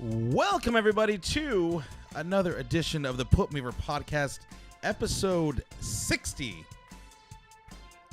Welcome, everybody, to another edition of the Put Me Over Podcast, episode 60.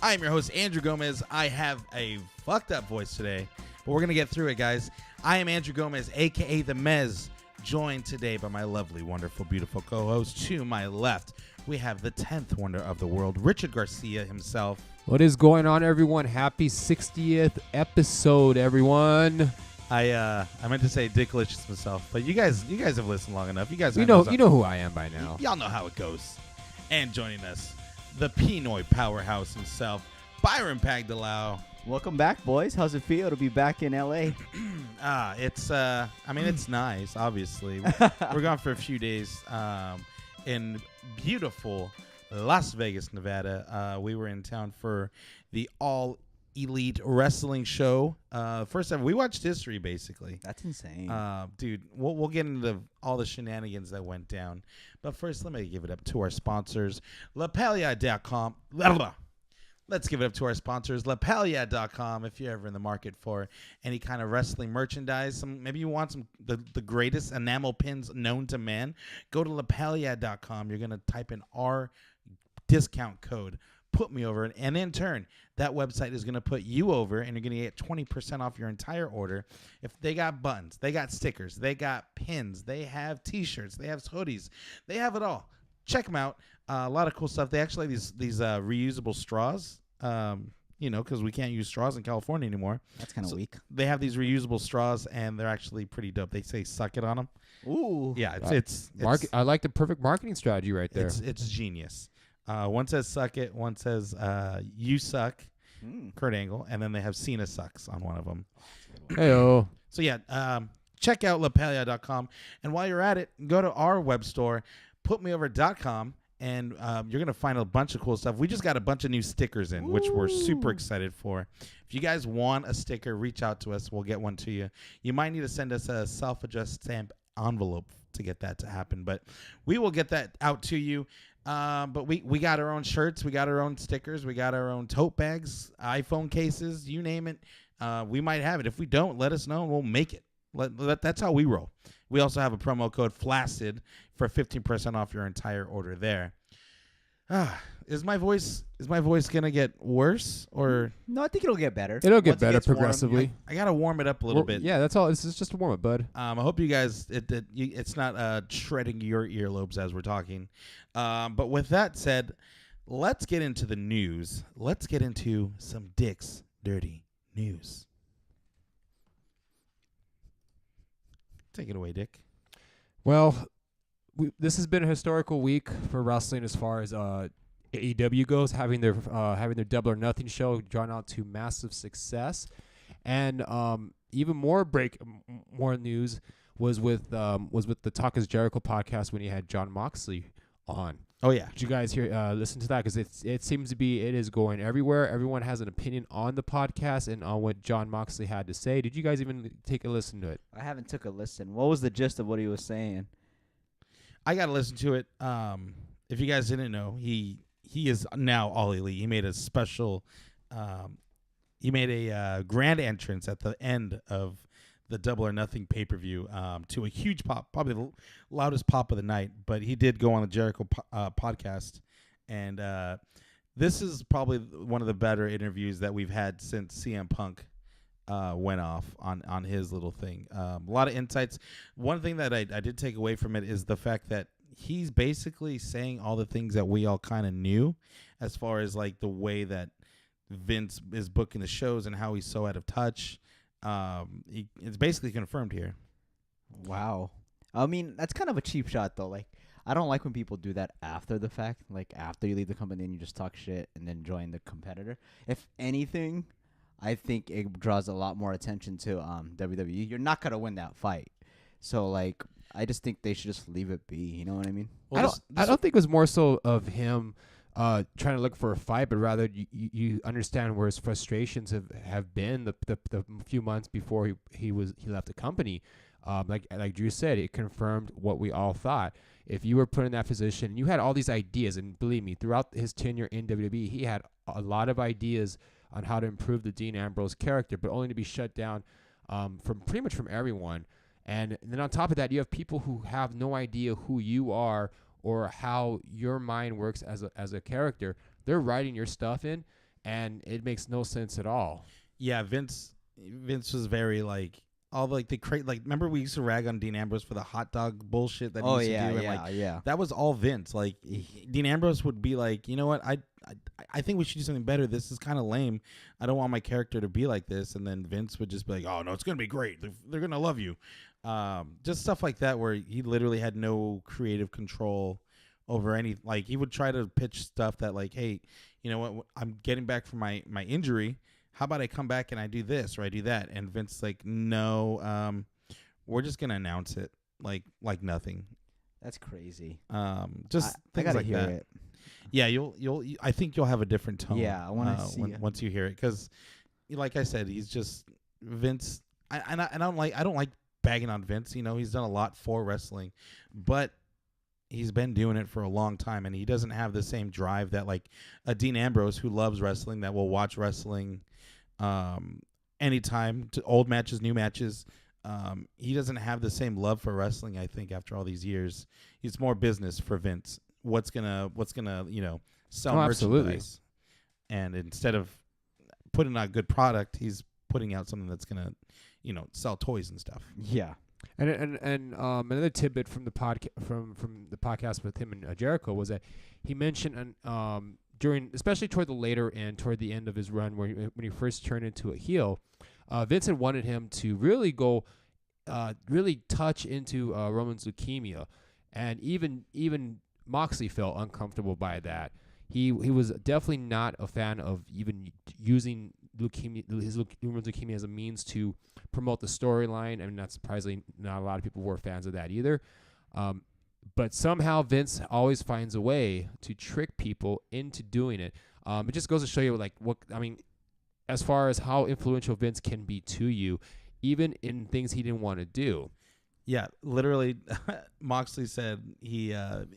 I am your host, Andrew Gomez. I have a fucked up voice today, but we're going to get through it, guys. I am Andrew Gomez, a.k.a. The Mez, joined today by my lovely, wonderful, beautiful co-host. To my left, we have the 10th wonder of the world, Richard Garcia himself. What is going on, everyone? Happy 60th episode, everyone. I meant to say Dicklicious myself, but you guys have listened long enough. You know who I am by now. Y'all know how it goes. And joining us, the Pinoy powerhouse himself, Byron Pagdalao. Welcome back, boys. How's it feel to be back in LA? It's nice, obviously. We're gone for a few days in beautiful Las Vegas, Nevada. We were in town for the All Elite Wrestling show. First ever. We watched history, basically. That's insane. Dude, we'll get into all the shenanigans that went down. But first, let me give it up to our sponsors, LaPalia.com. Let's give it up to our sponsors, LaPalia.com. If you're ever in the market for any kind of wrestling merchandise, maybe you want the greatest enamel pins known to man, go to LaPalia.com. You're going to type in our discount code, Put Me Over, and in turn, that website is going to put you over, and you're going to get 20% off your entire order. If they got buttons, they got stickers, they got pins, they have T-shirts, they have hoodies, they have it all. Check them out. A lot of cool stuff. They actually have these reusable straws. Because we can't use straws in California anymore. That's kind of weak. They have these reusable straws, and they're actually pretty dope. They say "suck it" on them. Ooh, yeah, it's I like the perfect marketing strategy right there. It's genius. One says "suck it," one says "you suck," Kurt Angle, and then they have Cena sucks on one of them. Heyo. So yeah, check out LaPalia.com, and while you're at it, go to our web store, PutMeOver.com, and you're gonna find a bunch of cool stuff. We just got a bunch of new stickers in, which we're super excited for. If you guys want a sticker, reach out to us. We'll get one to you. You might need to send us a self-addressed stamp envelope to get that to happen, but we will get that out to you. But we got our own shirts, we got our own stickers, we got our own tote bags, iPhone cases, you name it. We might have it. If we don't, let us know and we'll make it. That's how we roll. We also have a promo code FLACCID for 15% off your entire order there. Is my voice gonna get worse or no? I think it'll get better. It'll get better progressively. I gotta warm it up a little bit. Yeah, that's all. This is just a warm up, bud. I hope you guys it's not shredding your earlobes as we're talking. But with that said, let's get into the news. Let's get into some Dick's Dirty News. Take it away, Dick. Well, this has been a historical week for wrestling as far as AEW goes, having their Double or Nothing show drawn out to massive success, and even more news was with the Talk is Jericho podcast when he had Jon Moxley on. Oh yeah, did you guys hear listen to that? Because it seems to be, it is going everywhere. Everyone has an opinion on the podcast and on what Jon Moxley had to say. Did you guys even take a listen to it? I haven't took a listen. What was the gist of what he was saying? I got to listen to it. If you guys didn't know, he is now All Elite. He made a special, he made a grand entrance at the end of the Double or Nothing pay-per-view to a huge pop, probably the loudest pop of the night. But he did go on the Jericho podcast, and this is probably one of the better interviews that we've had since CM Punk went off on his little thing. A lot of insights. One thing that I did take away from it is the fact that he's basically saying all the things that we all kind of knew, as far as like the way that Vince is booking the shows and how he's so out of touch. It's basically confirmed here. Wow. I mean, that's kind of a cheap shot, though. Like, I don't like when people do that after the fact. Like, after you leave the company and you just talk shit and then join the competitor. If anything, I think it draws a lot more attention to WWE. You're not going to win that fight. So, like, I just think they should just leave it be. You know what I mean? Well, I don't think it was more so of him trying to look for a fight, but rather you understand where his frustrations have been the few months before he left the company. Like Drew said, it confirmed what we all thought. If you were put in that position, you had all these ideas, and believe me, throughout his tenure in WWE, he had a lot of ideas on how to improve the Dean Ambrose character, but only to be shut down from pretty much from everyone. And then on top of that, you have people who have no idea who you are or how your mind works as a character. They're writing your stuff in, and it makes no sense at all. Yeah, Vince was very like all like the like. Remember we used to rag on Dean Ambrose for the hot dog bullshit that he used to do. And, like, that was all Vince. Like Dean Ambrose would be like, you know what, I think we should do something better. This is kind of lame. I don't want my character to be like this. And then Vince would just be like, oh no, it's gonna be great. They're gonna love you. Just stuff like that where he literally had no creative control over any. Like he would try to pitch stuff that like, hey, you know what, I'm getting back from my injury. How about I come back and I do this or I do that? And Vince's like, no, we're just gonna announce it like nothing. That's crazy. Just I things gotta like hear that. it. Yeah, I think you'll have a different tone. Yeah, I want to see once you hear it, because, like I said, he's just Vince. I don't like bagging on Vince. You know, he's done a lot for wrestling, but he's been doing it for a long time, and he doesn't have the same drive that like a Dean Ambrose, who loves wrestling, that will watch wrestling anytime, to old matches, new matches. He doesn't have the same love for wrestling. I think after all these years, he's more business for Vince. What's gonna sell merchandise, and instead of putting out a good product, he's putting out something that's gonna sell toys and stuff. Yeah. And another tidbit from the podcast with him and Jericho was that he mentioned during, especially toward the later end, toward the end of his run, when he first turned into a heel, Vince had wanted him to really go, really touch into Roman's leukemia, and even Moxley felt uncomfortable by that. He was definitely not a fan of even using Roman's leukemia as a means to promote the storyline. I mean, not surprisingly, not a lot of people were fans of that either. But somehow Vince always finds a way to trick people into doing it. It just goes to show you, like, as far as how influential Vince can be to you, even in things he didn't want to do. Yeah, literally, Moxley said he has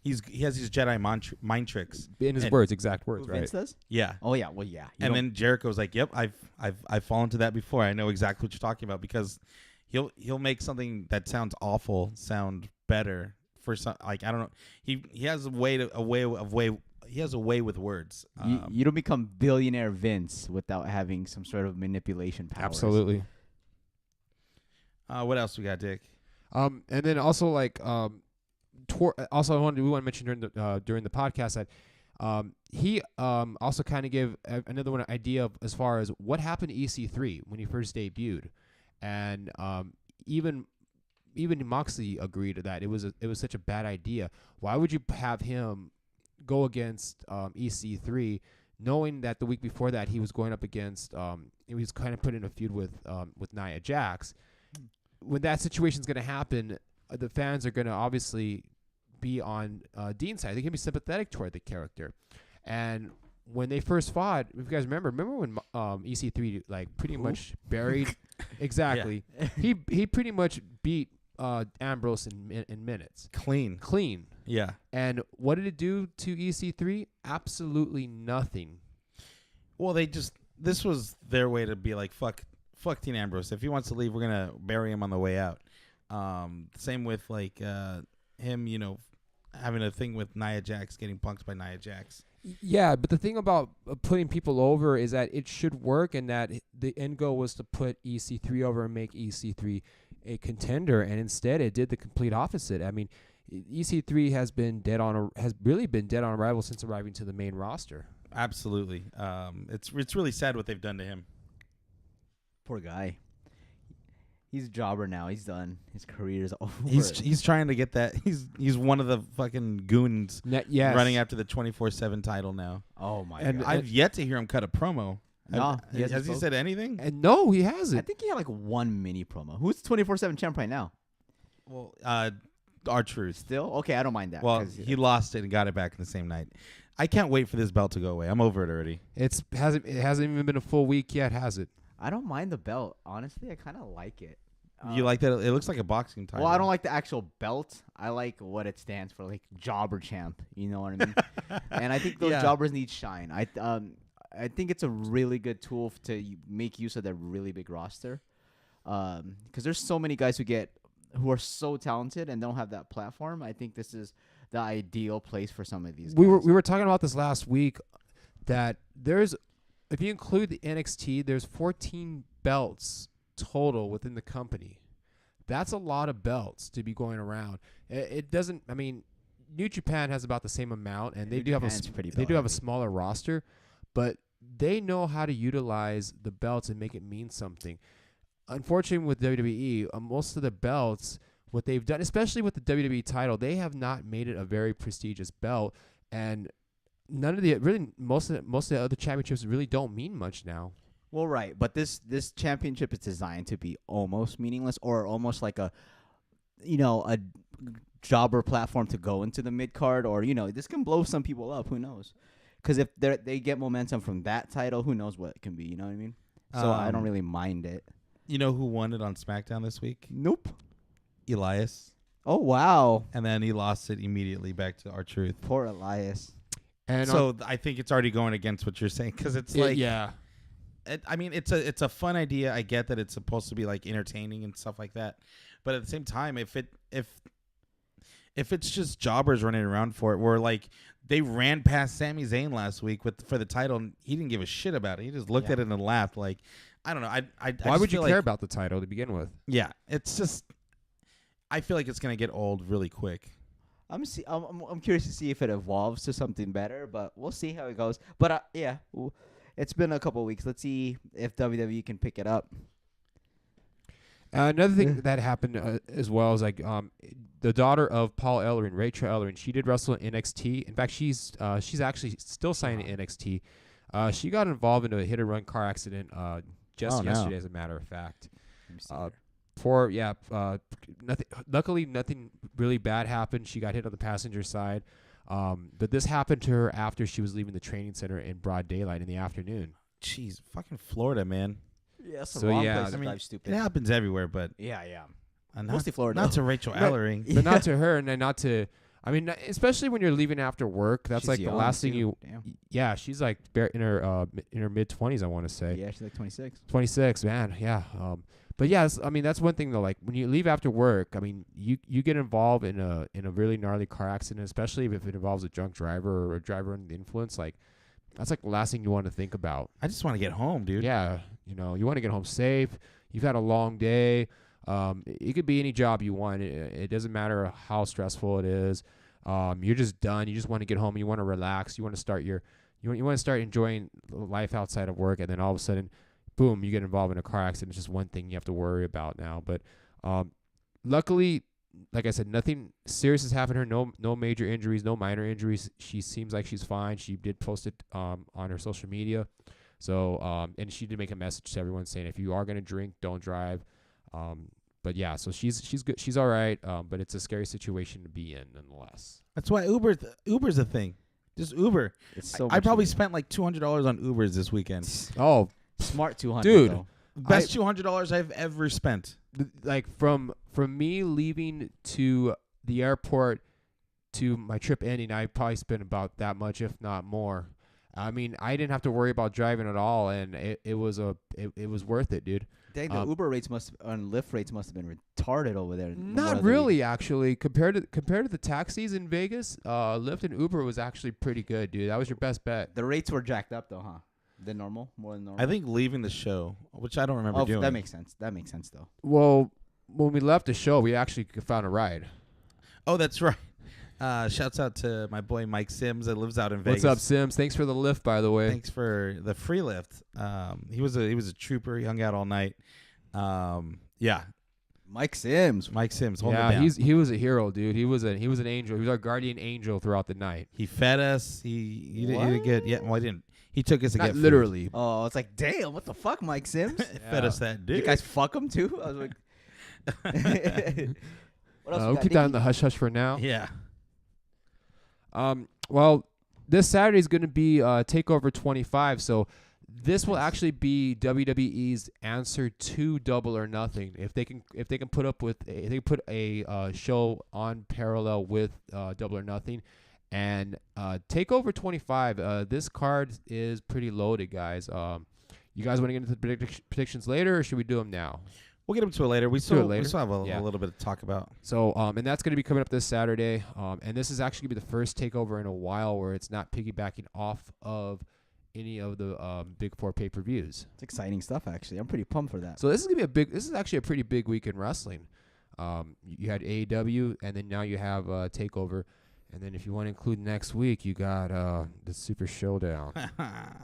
these Jedi mind tricks. In his words, exact words, right? Vince does? Yeah. Oh yeah. Well, yeah. And then Jericho's like, "Yep, I've fallen to that before. I know exactly what you're talking about," because he'll make something that sounds awful sound better for some. Like, I don't know. He has a way with words. You don't become billionaire Vince without having some sort of manipulation powers. Absolutely. What else we got, Dick? And then also like we want to mention during the podcast that he also kind of gave another one idea of as far as what happened to EC3 when he first debuted, and even Moxley agreed that it was such a bad idea. Why would you have him go against EC3, knowing that the week before that he was going up against he was kind of put in a feud with Nia Jax? When that situation's going to happen, the fans are going to obviously be on Dean's side. They can be sympathetic toward the character. And when they first fought, if you guys remember when EC3 like pretty much buried exactly. Yeah. He pretty much beat Ambrose in minutes. Clean. Yeah. And what did it do to EC3? Absolutely nothing. Well, this was their way to be like, fuck Dean Ambrose. If he wants to leave, we're gonna bury him on the way out. Same with like him, having a thing with Nia Jax, getting punked by Nia Jax. Yeah, but the thing about putting people over is that it should work, and that the end goal was to put EC3 over and make EC3 a contender, and instead it did the complete opposite. I mean, EC3 has really been dead on arrival since arriving to the main roster. Absolutely. It's really sad what they've done to him. Poor guy. He's a jobber now. He's done. His career's over. He's trying to get that. He's one of the fucking goons running after the 24/7 title now. Oh my god! I've yet to hear him cut a promo. No, has he said anything? And no, he hasn't. I think he had like one mini promo. Who's 24/7 champ right now? Well, R-Truth. Still? Okay, I don't mind that. Well, he lost it and got it back in the same night. I can't wait for this belt to go away. I'm over it already. It hasn't even been a full week yet, has it? I don't mind the belt. Honestly, I kind of like it. You like that? It looks like a boxing title. Well, I don't like the actual belt. I like what it stands for, like jobber champ. You know what I mean? And I think those jobbers need shine. I think it's a really good tool to make use of their really big roster. Because there's so many guys who are so talented and don't have that platform. I think this is the ideal place for some of these guys. We were talking about this last week that if you include the NXT, there's 14 belts total within the company. That's a lot of belts to be going around. It doesn't. I mean, New Japan has about the same amount, and they do have a smaller roster, but they know how to utilize the belts and make it mean something. Unfortunately, with WWE, most of the belts, what they've done, especially with the WWE title, they have not made it a very prestigious belt, and most of the other championships really don't mean much now. Well, right, but this championship is designed to be almost meaningless, or almost like a jobber platform to go into the mid card, or this can blow some people up. Who knows? Because if they get momentum from that title, who knows what it can be? You know what I mean? So I don't really mind it. You know who won it on SmackDown this week? Nope. Elias. Oh wow! And then he lost it immediately back to R-Truth. Poor Elias. And so I think it's already going against what you're saying, because it's like, yeah. I mean, it's a fun idea. I get that it's supposed to be like entertaining and stuff like that, but at the same time, if it's just jobbers running around for it, where like they ran past Sami Zayn last week for the title, and he didn't give a shit about it. He just looked at it and laughed. Like, I don't know. Why would you care about the title to begin with? Yeah, it's just, I feel like it's gonna get old really quick. I'm curious to see if it evolves to something better, but we'll see how it goes. But it's been a couple of weeks. Let's see if WWE can pick it up. Another thing that happened as well is like the daughter of Paul Ellering, Rachel Ellering, she did wrestle in NXT. In fact, she's actually still signed in NXT. She got involved in a hit-and-run car accident yesterday, as a matter of fact. Nothing. Luckily, nothing really bad happened. She got hit on the passenger side. But this happened to her after she was leaving the training center in broad daylight in the afternoon. Jeez, fucking Florida, man. Yeah, that's the wrong place to drive stupid. It happens everywhere, but yeah. Mostly Florida. Not to Rachel Ellering, but not to her, and then not to. I mean, especially when you're leaving after work, that's she's like the last thing you. Damn. Yeah, she's like in her mid-20s, I want to say. Yeah, she's like 26. 26, man. Yeah. But yeah, I mean that's one thing though. Like when you leave after work, I mean you get involved in a really gnarly car accident, especially if it involves a drunk driver or a driver under the influence. Like that's like the last thing you want to think about. I just want to get home, dude. Yeah, you want to get home safe. You've had a long day. It could be any job you want. It doesn't matter how stressful it is. You're just done. You just want to get home. And you want to relax. You want to start you want to start enjoying life outside of work, and then all of a sudden, boom, you get involved in a car accident. It's just one thing you have to worry about now. But luckily, like I said, nothing serious has happened to her. No major injuries, no minor injuries. She seems like she's fine. She did post it on her social media. So and she did make a message to everyone saying, if you are going to drink, don't drive. But yeah, so she's good. She's all right. But it's a scary situation to be in nonetheless. That's why Uber's a thing. Just Uber. It's so I probably spent like $200 on Ubers this weekend. Oh, smart 200, dude. Though. Best $200 I've ever spent. Like from me leaving to the airport to my trip ending, I probably spent about that much, if not more. I mean, I didn't have to worry about driving at all, and it was worth it, dude. Dang, the Uber rates and Lyft rates must have been retarded over there. Not really, actually. Compared to the taxis in Vegas, Lyft and Uber was actually pretty good, dude. That was your best bet. The rates were jacked up, though, huh? More than normal. I think leaving the show, which I don't remember doing. That makes sense. Though. Well, when we left the show, we actually found a ride. Oh, that's right. Shouts out to my boy Mike Sims that lives out in Vegas. What's up, Sims? Thanks for the lift, by the way. Thanks for the free lift. He was a trooper. He hung out all night. Yeah. Mike Sims. Hold it down. He was a hero, dude. He was an angel. He was our guardian angel throughout the night. He fed us. He did good. Yeah, well, he didn't. He took us to get literally. Food. Oh, it's like, damn, what the fuck, Mike Sims? Fed us that dude. You guys fuck him too? I was like, what else? We'll keep that in the hush hush for now. Yeah. Well, this Saturday is going to be Takeover 25, so this will actually be WWE's answer to Double or Nothing. If they can put a show on parallel with Double or Nothing, and Takeover 25. This card is pretty loaded, guys. You guys want to get into the predictions later, or should we do them now? We'll get into it later. We Do it still later. have a Yeah. little bit to talk about. So, and that's going to be coming up this Saturday. And this is actually going to be the first takeover in a while where it's not piggybacking off of any of the big 4 pay-per-views. It's exciting stuff, actually. I'm pretty pumped for that. So this is actually a pretty big week in wrestling. You had AEW, and then now you have Takeover. And then if you want to include next week, you got the Super Showdown.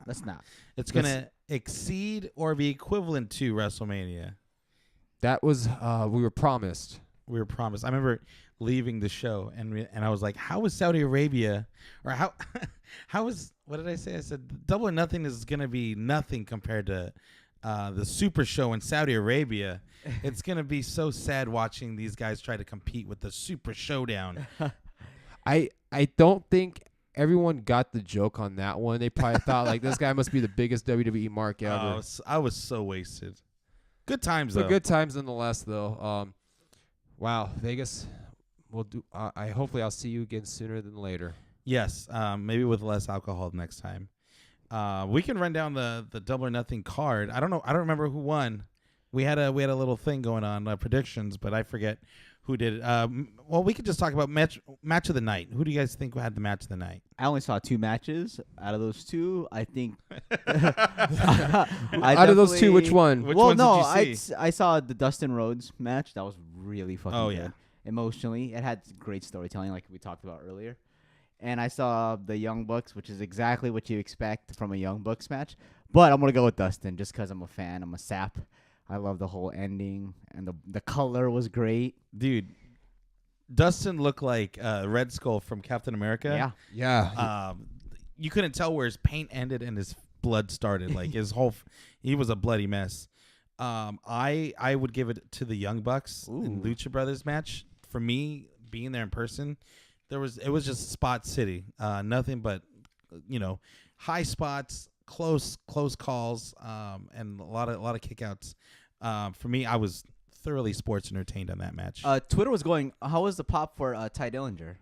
Let's not. It's going to exceed or be equivalent to WrestleMania. That was we were promised. We were promised. I remember leaving the show and I was like, how is Saudi Arabia, or how is, what did I say? I said Double or Nothing is going to be nothing compared to the Super Show in Saudi Arabia. It's going to be so sad watching these guys try to compete with the Super Showdown. I don't think everyone got the joke on that one. They probably thought like this guy must be the biggest WWE mark ever. I was so wasted. Good times, though. But good times nonetheless, though. Wow, Vegas. We'll do. Hopefully I'll see you again sooner than later. Yes, maybe with less alcohol next time. We can run down the Double or Nothing card. I don't know. I don't remember who won. We had a little thing going on, predictions, but I forget who did it. Well, we could just talk about match of the night. Who do you guys think had the match of the night? I only saw 2 matches. Out of those 2, I think. Out of those 2, which one? Which well, ones no, did you see? I saw the Dustin Rhodes match. That was really fucking Oh, good. yeah. Emotionally, it had great storytelling, like we talked about earlier. And I saw the Young Bucks, which is exactly what you expect from a Young Bucks match. But I'm gonna go with Dustin just because I'm a fan. I'm a sap. I love the whole ending, and the color was great. Dude, Dustin looked like Red Skull from Captain America. Yeah. You couldn't tell where his paint ended and his blood started. Like his whole, he was a bloody mess. I would give it to the Young Bucks in Lucha Brothers match. For me, being there in person, it was just spot city. Nothing but, high spots, close calls, and a lot of kickouts. For me, I was thoroughly sports entertained on that match. Twitter was going, how was the pop for Ty Dillinger?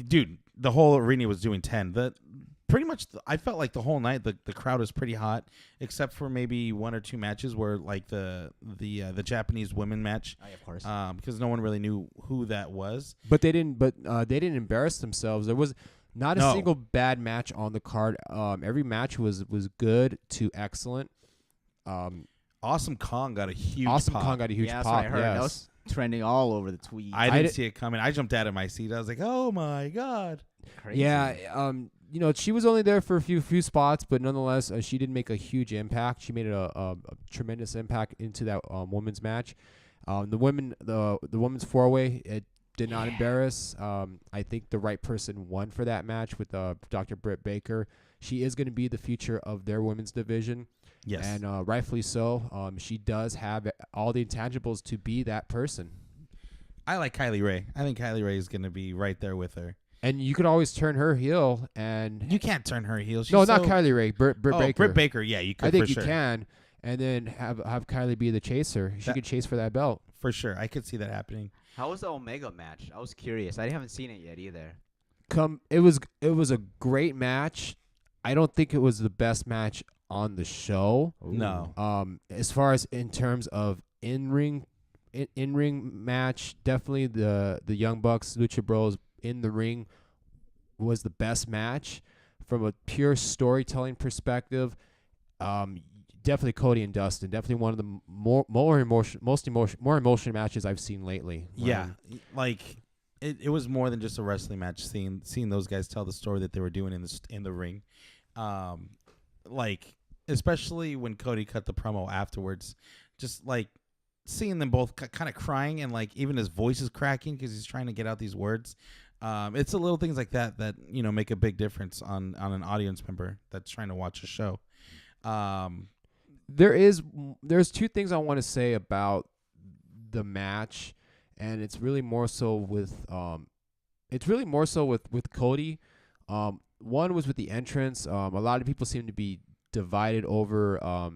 Dude, the whole arena was doing 10. Pretty much, I felt like the whole night the crowd was pretty hot, except for maybe 1 or 2 matches where like the Japanese women match, Of course. because no one really knew who that was. But they didn't. But they didn't embarrass themselves. There was not a single bad match on the card. Every match was good to excellent. Awesome Kong got a huge Awesome pop. Kong got a huge That's pop. what I heard. That Yes. was trending all over the tweet. I didn't see it coming. I jumped out of my seat. I was like, oh my God. Crazy. Yeah, she was only there for a few spots, but nonetheless, she did make a huge impact. She made a tremendous impact into that women's match. The women's 4-way, it did not embarrass. I think the right person won for that match with Dr. Britt Baker. She is going to be the future of their women's division. Yes. And rightfully so. She does have all the intangibles to be that person. I like Kylie Ray. I think Kylie Ray is going to be right there with her. And you could always turn her heel, and You can't turn her heel. She's not Kylie Ray, Britt Baker. Britt Baker, yeah, you could. I think for you sure. can, and then have Kylie be the chaser. She could chase for that belt. For sure. I could see that happening. How was the Omega match? I was curious. I haven't seen it yet either. It was a great match. I don't think it was the best match on the show. No. As far as in terms of in-ring match, definitely the Young Bucks, Lucha Bros in the ring was the best match. From a pure storytelling perspective, definitely Cody and Dustin. Definitely one of the more emotional matches I've seen lately. Yeah, like it was more than just a wrestling match. Seeing those guys tell the story that they were doing in the ring, like especially when Cody cut the promo afterwards, just like seeing them both kind of crying and like even his voice is cracking because he's trying to get out these words. It's the little things like that make a big difference on an audience member that's trying to watch a show. There's 2 things I want to say about the match, and it's really more so with Cody. One was with the entrance. A lot of people seem to be divided over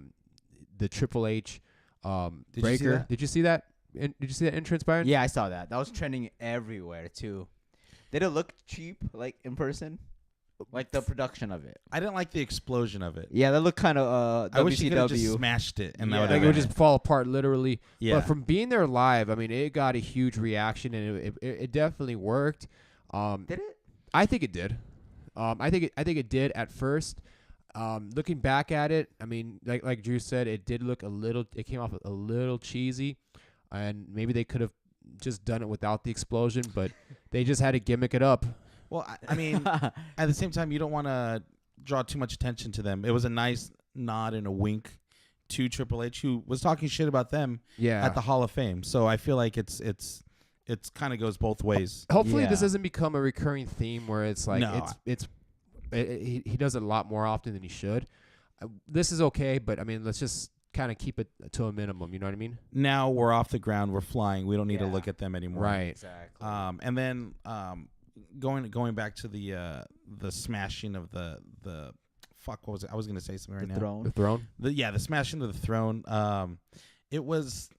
the Triple H breaker. Did you see that? Did you see that entrance, Byron? Yeah, I saw that. That was trending everywhere too. Did it look cheap, like in person? Like the production of it. I didn't like the explosion of it. Yeah, that looked kind of I wish he could have just WCW. smashed it, and that Yeah. would Like have it would been just fall apart literally. Yeah. But from being there live, I mean, it got a huge reaction, and it definitely worked. Did it? I think it did. I think it did at first. Looking back at it, I mean, like Drew said, it did look it came off a little cheesy, and maybe they could have just done it without the explosion, but they just had to gimmick it up. Well, I mean, at the same time, you don't want to draw too much attention to them. It was a nice nod and a wink to Triple H, who was talking shit about them at the Hall of Fame. So I feel like it's kind of goes both ways. Hopefully, this Yeah. doesn't become a recurring theme where it's like No. he does it a lot more often than he should. This is okay, but I mean, let's just kind of keep it to a minimum. You know what I mean? Now we're off the ground. We're flying. We don't need to Yeah. look at them anymore. Right. Exactly. And then going back to the smashing of the fuck, what was it? I was gonna say something right The now. throne. The throne. The smashing of the throne. It was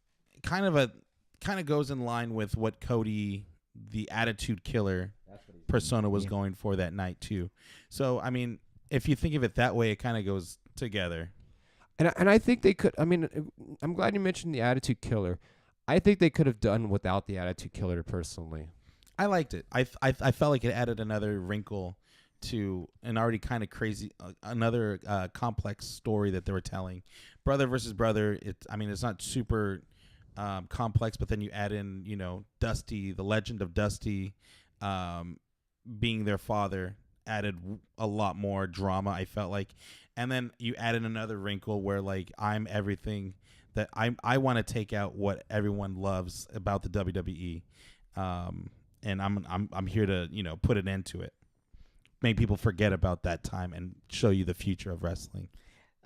kind of goes in line with what Cody, the Attitude Killer That's what he's persona, was Yeah. going for that night too. So I mean, if you think of it that way, it kind of goes together. And I think they could. I mean, I'm glad you mentioned the Attitude Killer. I think they could have done without the Attitude Killer personally. I liked it. I felt like it added another wrinkle to an already kind of crazy, another complex story that they were telling. Brother versus brother. It's not super complex, but then you add in, Dusty, the legend of Dusty, being their father, added a lot more drama, I felt like. And then you add in another wrinkle where, like, I'm everything that I want to take out what everyone loves about the WWE. And I'm here to, put an end to it. Make people forget about that time and show you the future of wrestling.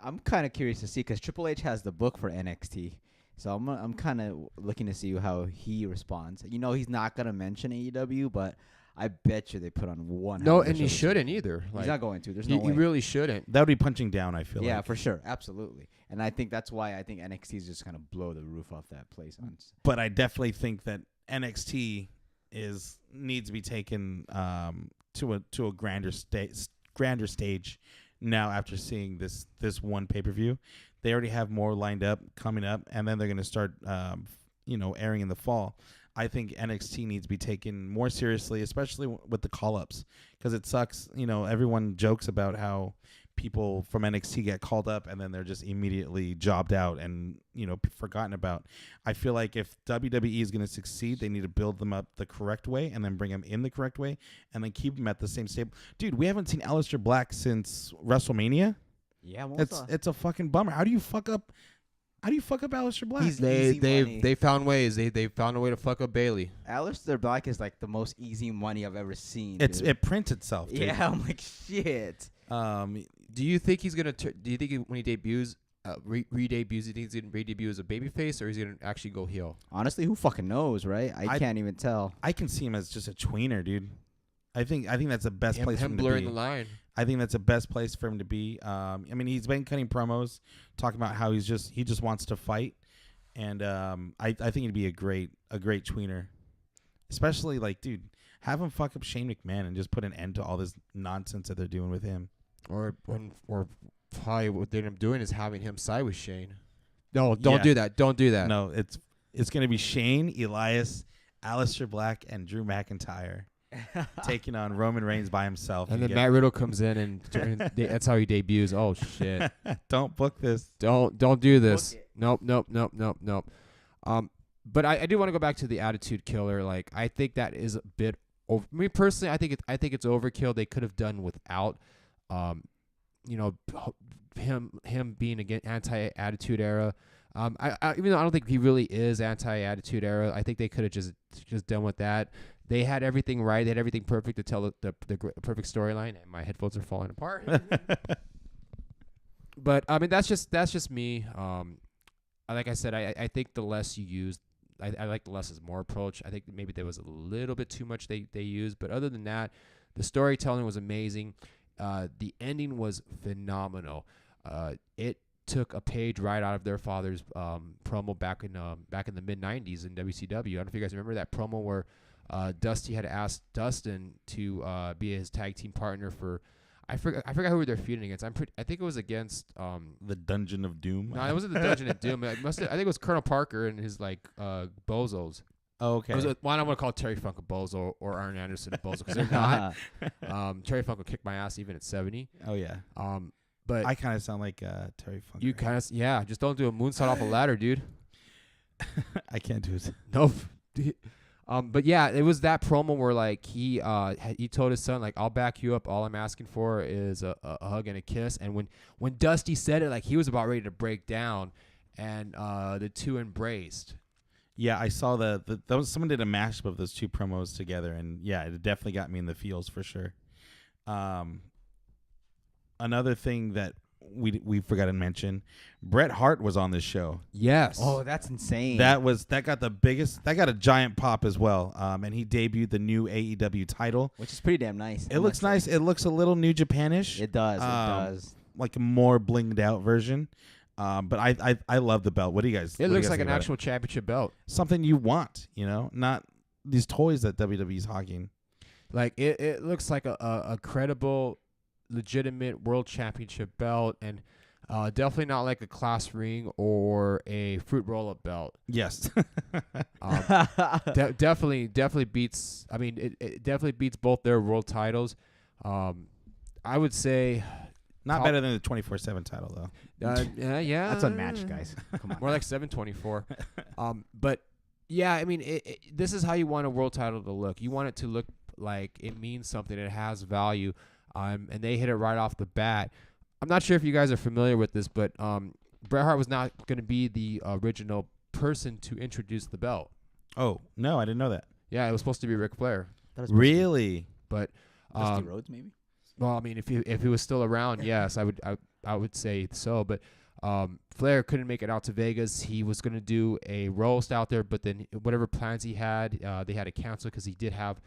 I'm kind of curious to see because Triple H has the book for NXT, so I'm kind of looking to see how he responds. He's not gonna mention AEW, but I bet you they put on one. No, hell of a and he show. shouldn't either. He's Like, not going to. There's he no way. really shouldn't. That would be punching down, I feel like. Yeah, for sure, absolutely. And I think that's why I think NXT is just gonna blow the roof off that place. But I definitely think that NXT needs to be taken to a grander stage now after seeing this one pay-per-view. They already have more lined up coming up, and then they're going to start airing in the fall. I think NXT needs to be taken more seriously, especially with the call-ups, because it sucks. Everyone jokes about how people from NXT get called up and then they're just immediately jobbed out and forgotten about. I feel like if WWE is going to succeed, they need to build them up the correct way and then bring them in the correct way and then keep them at the same stable. Dude, we haven't seen Aleister Black since WrestleMania. Yeah, It's a fucking bummer. How do you fuck up Aleister Black? They found ways. They found a way to fuck up Bailey. Aleister Black is like the most easy money I've ever seen. It dude. prints itself, dude. Yeah, I'm like shit. Do you think he's gonna? Do you think when he debuts, re-debuts, you think he's gonna re-debut as a babyface, or is he gonna actually go heel? Honestly, who fucking knows, right? I can't even tell. I can see him as just a tweener, dude. I think that's the best place for him to be. Blurring the line. I think that's the best place for him to be. He's been cutting promos, talking about how he just wants to fight, and I think he'd be a great tweener, especially like, dude, have him fuck up Shane McMahon and just put an end to all this nonsense that they're doing with him. Or probably what they end up doing is having him side with Shane. No, don't do that. Don't do that. No, it's gonna be Shane, Elias, Aleister Black, and Drew McIntyre taking on Roman Reigns by himself. And then Matt Riddle comes in and that's how he debuts. Oh shit! Don't book this. Don't do this. Nope. But I do want to go back to the Attitude Killer. Like, I think that is a bit over. Me personally, I think it's overkill. They could have done without, him being again anti-Attitude Era. Even though I don't think he really is anti-Attitude Era, I think they could have just done with that. They had everything right. They had everything perfect to tell the perfect storyline. And my headphones are falling apart. But I mean, that's just me. Like I said, I think the less you use, I like the less is more approach. I think maybe there was a little bit too much they used, but other than that, the storytelling was amazing. The ending was phenomenal. It took a page right out of their father's promo back in the mid '90s in WCW. I don't know if you guys remember that promo where Dusty had asked Dustin to be his tag team partner for I forgot who they're feuding against. I think it was against The Dungeon of Doom. no, it wasn't the Dungeon of Doom. I think it was Colonel Parker and his like bozos. Oh, okay. I don't want to call Terry Funk a bozo or Arn Anderson a bozo because they're not. Terry Funk will kick my ass even at 70. Oh yeah. But I kind of sound like Terry Funk. you kind of just don't do a moonsault off a ladder, dude. I can't do it. No. But yeah, it was that promo where like he told his son like, I'll back you up. All I'm asking for is a hug and a kiss. And when Dusty said it, like he was about ready to break down, and the two embraced. Yeah, I saw someone did a mashup of those two promos together, and yeah, it definitely got me in the feels for sure. Another thing that we forgot to mention, Bret Hart was on this show. Yes. Oh, that's insane. That got a giant pop as well. And he debuted the new AEW title, which is pretty damn nice. It looks nice. It looks a little New Japanish. It does. It does. Like a more blinged out version. But I love the belt. What do you guys? It looks like an actual championship belt. Something you want, not these toys that WWE's hawking. Like it looks like a credible, legitimate world championship belt, and definitely not like a class ring or a fruit roll-up belt. Yes. Definitely beats. I mean, it definitely beats both their world titles. I would say. Not better than the 24/7 title, though. Yeah. That's unmatched, guys. Come on. More like 724. But, yeah, I mean, this is how you want a world title to look. You want it to look like it means something. It has value. And they hit it right off the bat. I'm not sure if you guys are familiar with this, but Bret Hart was not going to be the original person to introduce the belt. Oh, no, I didn't know that. Yeah, it was supposed to be Ric Flair. Really? But Dusty Rhodes, maybe? Well, I mean, if he was still around, yes, I would say so. But Flair couldn't make it out to Vegas. He was going to do a roast out there, but then whatever plans he had, they had to cancel because he did have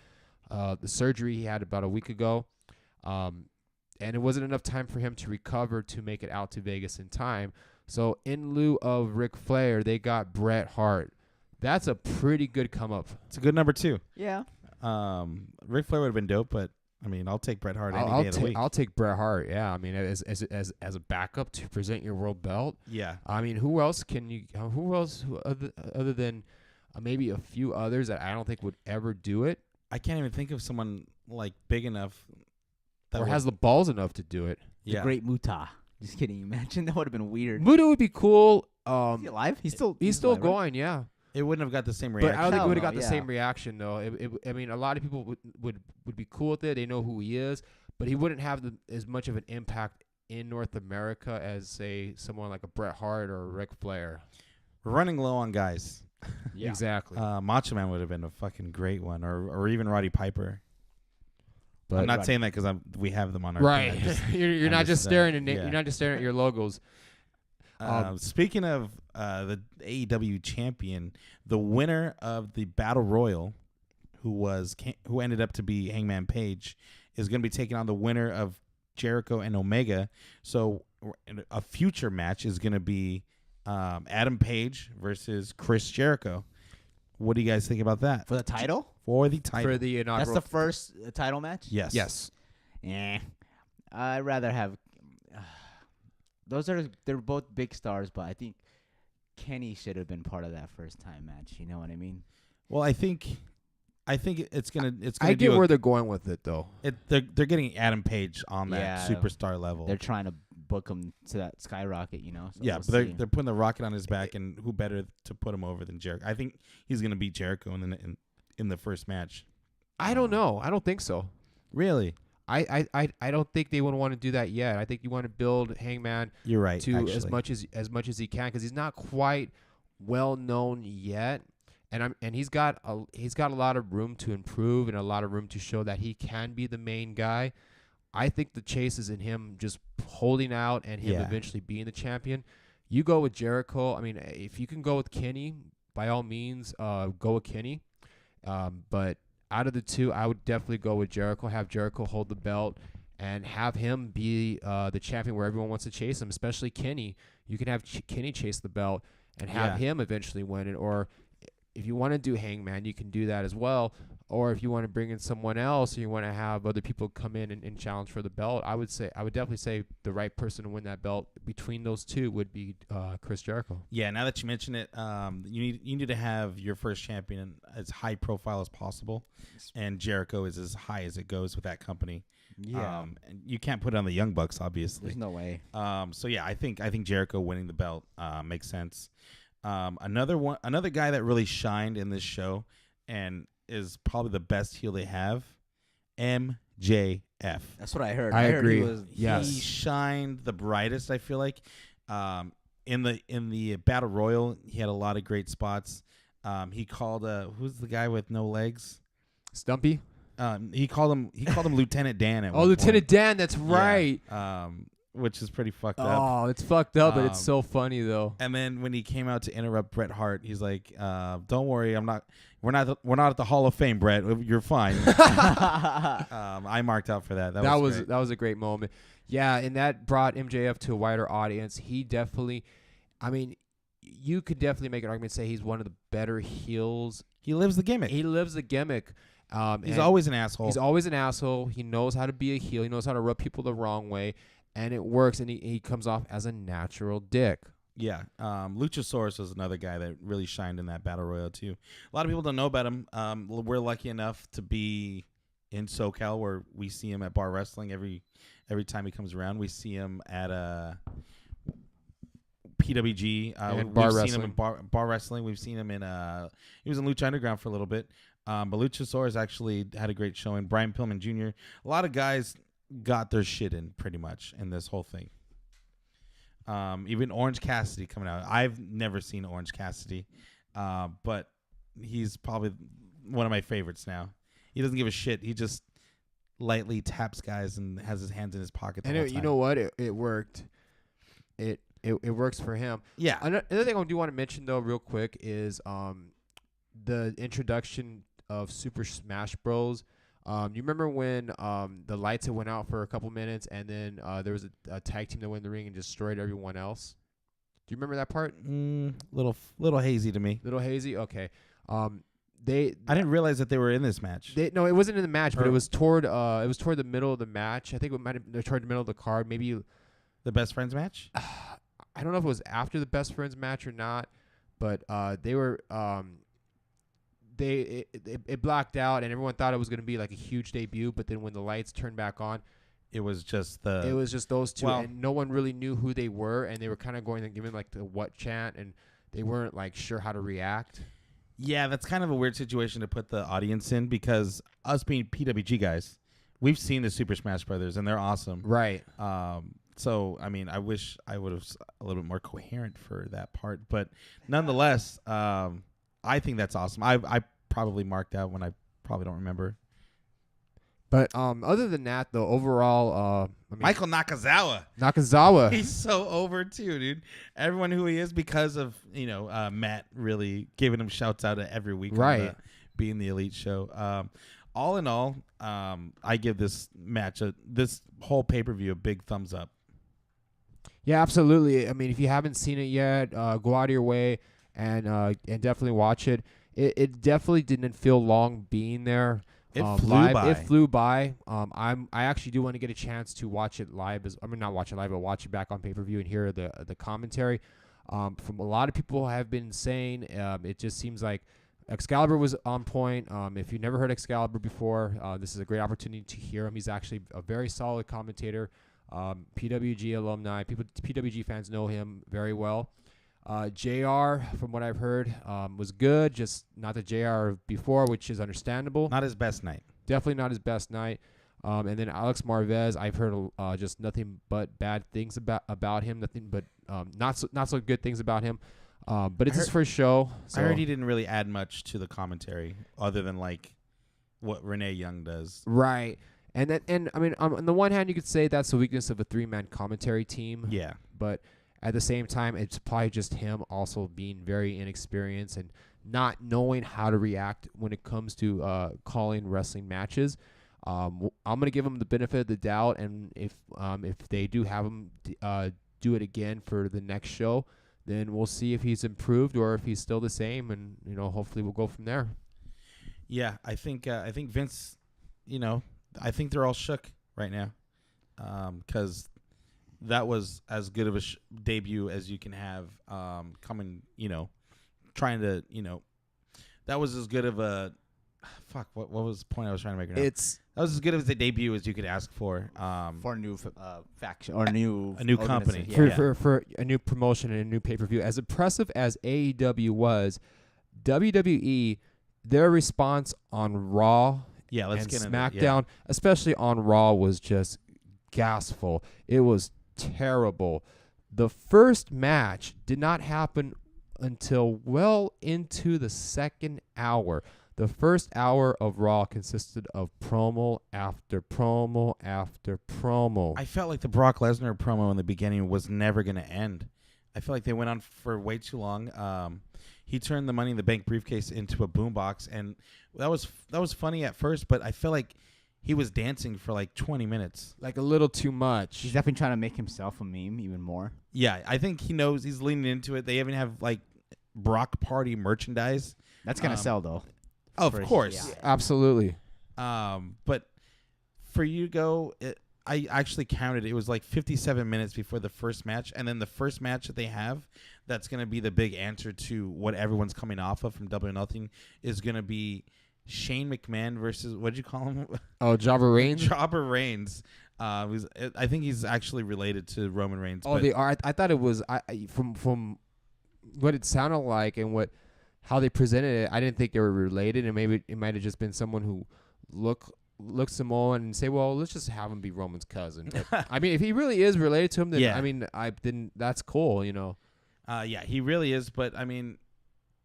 the surgery he had about a week ago. And it wasn't enough time for him to recover to make it out to Vegas in time. So in lieu of Ric Flair, they got Bret Hart. That's a pretty good come up. It's a good number 2. Yeah. Ric Flair would have been dope, but I mean, I'll take Bret Hart any day of the week. I'll take Bret Hart. Yeah, I mean, as a backup to present your world belt. Yeah. I mean, who else can you? Who else other than maybe a few others that I don't think would ever do it? I can't even think of someone like big enough that has the balls enough to do it. The Great Muta. Just kidding. Imagine that would have been weird. Muta would be cool. Is he alive? He's still alive, going. Right? Yeah. It wouldn't have got the same reaction. But I don't think it would have got the same reaction, though. I mean, a lot of people would be cool with it. They know who he is, but he wouldn't have as much of an impact in North America as, say, someone like a Bret Hart or Ric Flair. We're running low on guys. Yeah. Exactly. Macho Man would have been a fucking great one, or even Roddy Piper. But I'm not saying that because we have them on our right. team. You're not just staring at you're not just staring at your logos. Speaking of the AEW champion, the winner of the Battle Royal, who ended up to be Hangman Page, is going to be taking on the winner of Jericho and Omega. So a future match is going to be Adam Page versus Chris Jericho. What do you guys think about that? For the title? For the title. For the inaugural. That's the first title match? Yes. Yes. Yeah. I'd rather have... they're both big stars, but I think Kenny should have been part of that first time match. You know what I mean? Well, I think it's gonna. I get where they're going with it, though. They're getting Adam Page on that superstar level. They're trying to book him to that skyrocket, So yeah, but they're putting the rocket on his back, and who better to put him over than Jericho? I think he's gonna beat Jericho in the first match. I don't know. I don't think so. Really? I don't think they would want to do that yet. I think you want to build Hangman. You're right. To actually. as much as he can, because he's not quite well known yet, and he's got a lot of room to improve and a lot of room to show that he can be the main guy. I think the chase is in him just holding out and him eventually being the champion. You go with Jericho. I mean, if you can go with Kenny, by all means, go with Kenny. But out of the two, I would definitely go with Jericho, have Jericho hold the belt, and have him be the champion where everyone wants to chase him, especially Kenny. You can have Kenny chase the belt and have him eventually win it. Or if you want to do Hangman, you can do that as well. or if you want to bring in someone else, or you want to have other people come in and challenge for the belt, I would definitely say the right person to win that belt between those two would be Chris Jericho. Yeah, now that you mention it, you need to have your first champion as high profile as possible, and Jericho is as high as it goes with that company. Yeah, and you can't put it on the Young Bucks, obviously. there's no way. So yeah, I think Jericho winning the belt makes sense. Another guy that really shined in this show and is probably the best heel they have, MJF. That's what I heard. I heard agree. He shined the brightest, I feel like. In the Battle Royal, he had a lot of great spots. He called who's the guy with no legs? Stumpy. He called him Lieutenant Dan at Oh, one Lieutenant point. Dan. That's right. Yeah, which is pretty fucked up. Oh, it's fucked up, but it's so funny though. And then when he came out to interrupt Bret Hart, he's like, "Don't worry, we're not at the Hall of Fame, Bret. You're fine." I marked out for that. That was a great moment. Yeah, and that brought MJF to a wider audience. He definitely, I mean, you could definitely make an argument say he's one of the better heels. He lives the gimmick. He lives the gimmick. He's always an asshole. He's always an asshole. He knows how to be a heel. He knows how to rub people the wrong way, and it works. And he comes off as a natural dick. Yeah. Luchasaurus was another guy that really shined in that Battle Royal too. A lot of people don't know about him. We're lucky enough to be in SoCal where we see him at Bar Wrestling every time he comes around. We see him at PWG. We've seen him in bar wrestling. We've seen him in he was in Lucha Underground for a little bit. But Luchasaurus actually had a great showing. Brian Pillman Jr. A lot of guys got their shit in pretty much in this whole thing. Even Orange Cassidy coming out. I've never seen Orange Cassidy, but he's probably one of my favorites now. He doesn't give a shit. He just lightly taps guys and has his hands in his pocket the whole time. You know what? It worked. It works for him. Yeah. Another thing I do want to mention though, real quick, is the introduction of Super Smash Bros. You remember when the lights had went out for a couple minutes, and then there was a tag team that went in the ring and destroyed everyone else? Do you remember that part? Little hazy to me. Little hazy. Okay. I didn't realize that they were in this match. No, it wasn't in the match, but it was toward the middle of the match. I think it might have been toward the middle of the card. Maybe the Best Friends match. I don't know if it was after the Best Friends match or not, but they were it blacked out and everyone thought it was going to be like a huge debut, but then when the lights turned back on, it was just those two, well, and no one really knew who they were, and they were kind of going and giving like the what chant, and they weren't like sure how to react. Yeah, that's kind of a weird situation to put the audience in, because us being PWG guys, we've seen the Super Smash Brothers and they're awesome. Right. So I mean, I wish I would have a little bit more coherent for that part, but nonetheless, I think that's awesome. I probably marked out when I probably don't remember. But other than that, though, overall, Michael Nakazawa, he's so over too, dude. Everyone who he is, because of Matt really giving him shouts out every week, right? Being the Elite show. All in all, I give this match this whole pay-per-view a big thumbs up. Yeah, absolutely. I mean, if you haven't seen it yet, go out of your way and definitely watch it. It definitely didn't feel long being there. It flew by. It flew by. I actually do want to get a chance to watch it live. Not watch it live, but watch it back on pay-per-view and hear the commentary. From a lot of people have been saying, it just seems like Excalibur was on point. If you've never heard Excalibur before, this is a great opportunity to hear him. He's actually a very solid commentator. PWG alumni. PWG fans know him very well. JR, from what I've heard, was good. Just not the JR before, which is understandable. Not his best night. Definitely not his best night. And then Alex Marvez, I've heard just nothing but bad things about him. Nothing but not so good things about him. But it's his first show. So. I heard he didn't really add much to the commentary other than like what Renee Young does. Right. And I mean, on the one hand, you could say that's the weakness of a 3-man commentary team. Yeah. But at the same time, it's probably just him also being very inexperienced and not knowing how to react when it comes to calling wrestling matches. I'm going to give him the benefit of the doubt, and if they do have him do it again for the next show, then we'll see if he's improved or if he's still the same, and hopefully we'll go from there. Yeah, I think Vince, I think they're all shook right now, because that was as good of a debut as you can have. Coming, trying to, that was as good of a. Fuck, what was the point I was trying to make? Right now? That was as good of a debut as you could ask for. For a new faction or a new company. Yeah. For a new promotion and a new pay-per-view. As impressive as AEW was, WWE, their response on Raw let's and get SmackDown, especially on Raw, was just gasful. It was terrible. The first match did not happen until well into the second hour. The first hour of Raw consisted of promo after promo after promo. I felt like the Brock Lesnar promo in the beginning was never going to end. I feel like they went on for way too long. He turned the Money in the Bank briefcase into a boombox, and that was funny at first, but I feel like he was dancing for like 20 minutes. Like a little too much. He's definitely trying to make himself a meme even more. Yeah, I think he knows he's leaning into it. They even have like Brock Party merchandise. That's going to sell, though. Of course. Yeah. Absolutely. But for you to go, I actually counted. It was like 57 minutes before the first match. And then the first match that they have, that's going to be the big answer to what everyone's coming off of from Double or Nothing, is going to be Shane McMahon versus, what did you call him? Oh, Jobber Reigns? Jobber Reigns. I think he's actually related to Roman Reigns. Oh, they are. I thought it was from what it sounded like and how they presented it. I didn't think they were related, and maybe it might have just been someone who looked Samoan and say, well, let's just have him be Roman's cousin. But, I mean, if he really is related to him, then that's cool, Yeah, he really is. But I mean,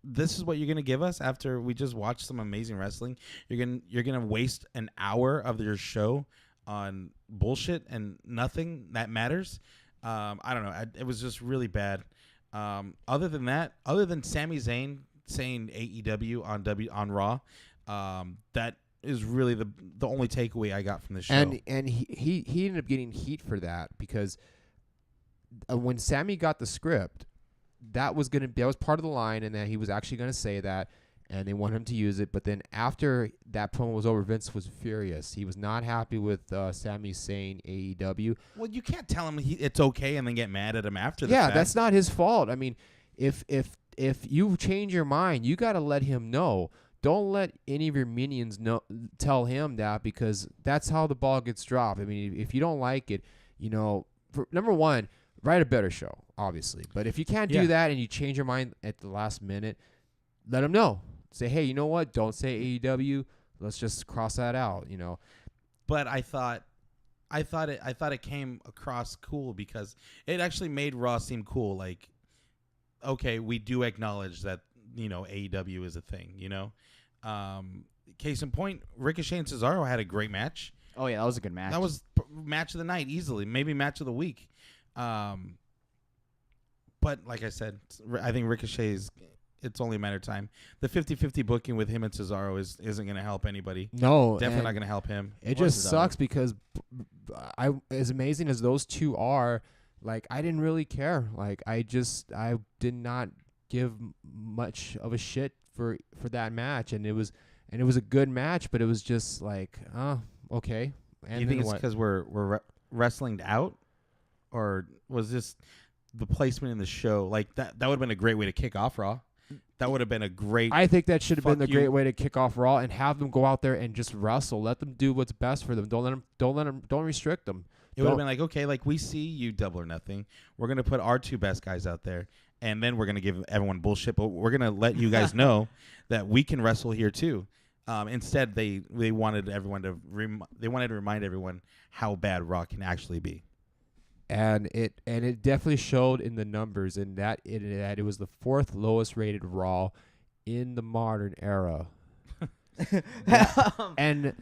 this is what you're gonna give us after we just watched some amazing wrestling. You're gonna waste an hour of your show on bullshit and nothing that matters. I don't know. It was just really bad. Other than Sami Zayn saying AEW on Raw, that is really the only takeaway I got from the show. And he ended up getting heat for that because when Sammy got the script, that was part of the line, and that he was actually gonna say that, and they want him to use it. But then after that promo was over, Vince was furious. He was not happy with Sammy saying AEW. Well, you can't tell him it's okay and then get mad at him after the fact. fact. That's not his fault. I mean, if you change your mind, you got to let him know. Don't let any of your minions tell him that, because that's how the ball gets dropped. I mean, if you don't like it, number one, write a better show, obviously. But if you can't do that and you change your mind at the last minute, let him know. Say, hey, you know what? Don't say AEW. Let's just cross that out. But I thought it came across cool because it actually made Raw seem cool. Like, okay, we do acknowledge that AEW is a thing. Case in point, Ricochet and Cesaro had a great match. Oh yeah, that was a good match. That was match of the night easily, maybe match of the week. But like I said, I think Ricochet's. It's only a matter of time. The 50-50 booking with him and Cesaro isn't going to help anybody. No. Definitely not going to help him. It just sucks because as amazing as those two are, like, I didn't really care. Like, I did not give much of a shit for that match. And it was a good match, but it was just like, okay. And you think it's because we're wrestling out? Or was this the placement in the show? Like, that would have been a great way to kick off Raw. That would have been a great. I think that should have been the great way to kick off Raw and have them go out there and just wrestle. Let them do what's best for them. Don't restrict them. It would have been like, okay, like, we see you Double or Nothing. We're gonna put our two best guys out there, and then we're gonna give everyone bullshit. But we're gonna let you guys know that we can wrestle here too. Instead, they wanted everyone to remind everyone how bad Raw can actually be. And it definitely showed in the numbers, in that it was the fourth lowest rated Raw in the modern era. And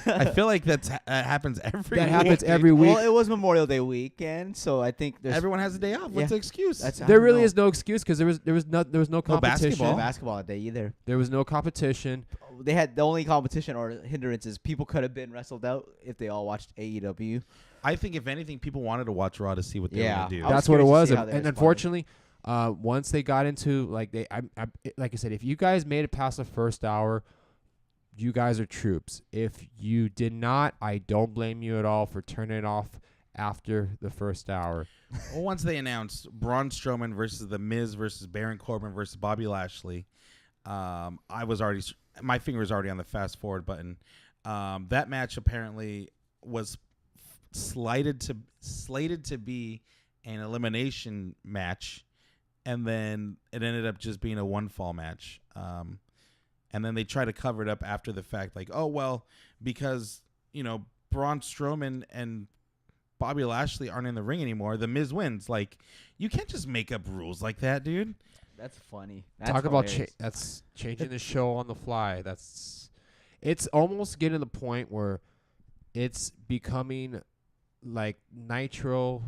I feel like that happens every week. Happens every week. Well, it was Memorial Day weekend, so I think everyone has a day off. What's the excuse? There really is no excuse because there was no competition. No basketball day either. There was no competition. They had the only competition or hindrances. People could have been wrestled out if they all watched AEW. I think if anything, people wanted to watch Raw to see what they were going to do. That's what it was. And unfortunately, once they got into like I said, if you guys made it past the first hour, you guys are troops. If you did not, I don't blame you at all for turning it off after the first hour. Well, once they announced Braun Strowman versus The Miz versus Baron Corbin versus Bobby Lashley, my finger was already on the fast forward button. That match apparently was slated to be an elimination match, and then it ended up just being a one fall match. And then they try to cover it up after the fact, like, oh well, because Braun Strowman and Bobby Lashley aren't in the ring anymore, The Miz wins. Like, you can't just make up rules like that, dude. That's funny. That's Talk about that's changing the show on the fly. It's almost getting to the point where it's becoming like Nitro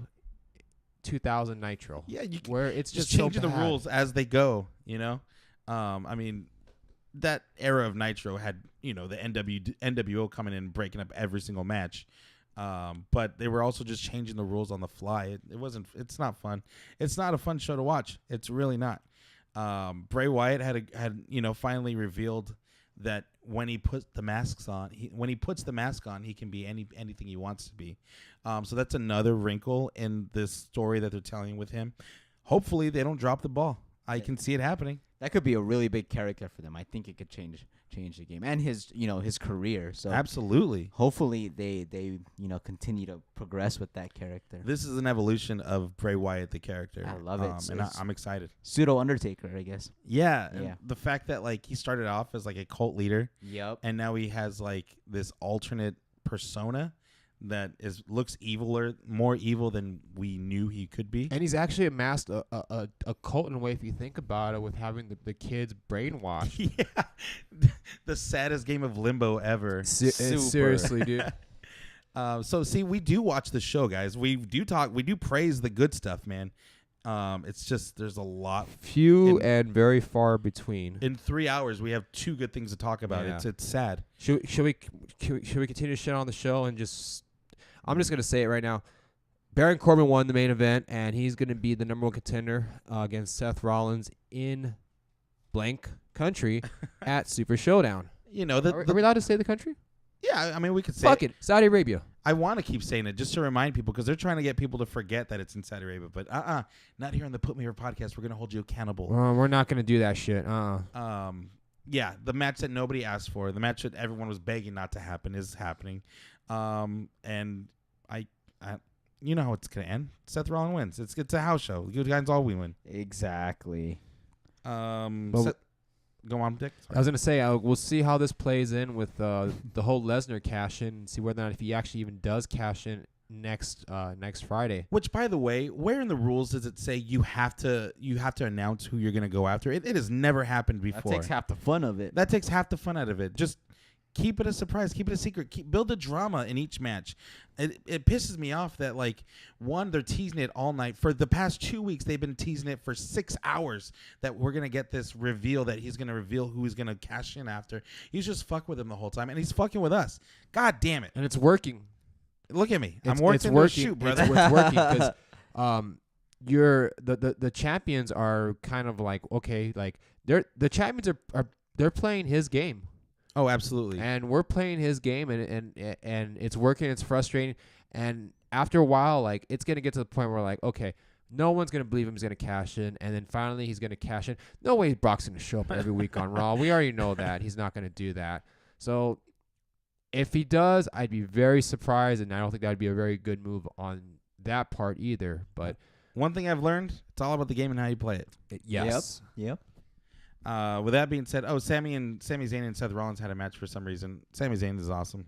2000 Nitro. Yeah, where it's just changing so the rules as they go. I mean, that era of Nitro had the NWO coming in and breaking up every single match. But they were also just changing the rules on the fly. It's not fun. It's not a fun show to watch. It's really not. Bray Wyatt had finally revealed that when he puts the mask on, he can be anything he wants to be. So that's another wrinkle in this story that they're telling with him. Hopefully they don't drop the ball. I can see it happening. That could be a really big character for them. I think it could change the game and his career. So absolutely. Hopefully they continue to progress with that character. This is an evolution of Bray Wyatt, the character. I love it. And I'm excited. Pseudo Undertaker, I guess. Yeah. And the fact that like he started off as like a cult leader. Yep. And now he has like this alternate persona that looks more evil than we knew he could be. And he's actually amassed a cult in a way, if you think about it, with having the kids brainwashed. Yeah. The saddest game of limbo ever. Seriously, dude. So see, we do watch the show, guys. We do praise the good stuff, man. It's just there's a lot. Few and very far between. In 3 hours, we have 2 good things to talk about. Yeah. It's sad. Should we continue to shit on the show and just? I'm just gonna say it right now. Baron Corbin won the main event, and he's gonna be the number 1 contender against Seth Rollins in blank country at Super Showdown. Are we allowed to say the country? Yeah, I mean we could say Fuck it, Saudi Arabia. I want to keep saying it just to remind people because they're trying to get people to forget that it's in Saudi Arabia. But not here on the Put Me Here podcast. We're gonna hold you accountable. We're not gonna do that shit. Yeah, the match that nobody asked for, the match that everyone was begging not to happen, is happening. And I you know how it's gonna end. Seth Rollins wins. It's a house show. Good guys all we win. Exactly. Go on, Dick. Sorry. I was gonna say we'll see how this plays in with the whole Lesnar cash in, and see whether or not if he actually even does cash in next Friday. Which, by the way, where in the rules does it say you have to announce who you're gonna go after? It has never happened before. That takes half the fun of it. That takes half the fun out of it. Just keep it a surprise. Keep it a secret. Build a drama in each match. It pisses me off that, like, one, they're teasing it all night. For the past 2 weeks, they've been teasing it for 6 hours that we're going to get this reveal that he's going to reveal who he's going to cash in after. He's just fuck with him the whole time, and he's fucking with us. God damn it. And it's working. Look at me. I'm working to shoot, brother. It's working because the champions are kind of like, okay, like the champions are playing his game. Oh, absolutely. And we're playing his game, and it's working. It's frustrating, and after a while, like, it's gonna get to the point where, like, okay, no one's gonna believe him. He's gonna cash in, and then finally he's gonna cash in. No way Brock's gonna show up every week on Raw. We already know that he's not gonna do that. So if he does, I'd be very surprised, and I don't think that would be a very good move on that part either. But one thing I've learned, it's all about the game and how you play it. Yes. Yep. With that being said, Sami Zayn and Seth Rollins had a match for some reason. Sami Zayn is awesome.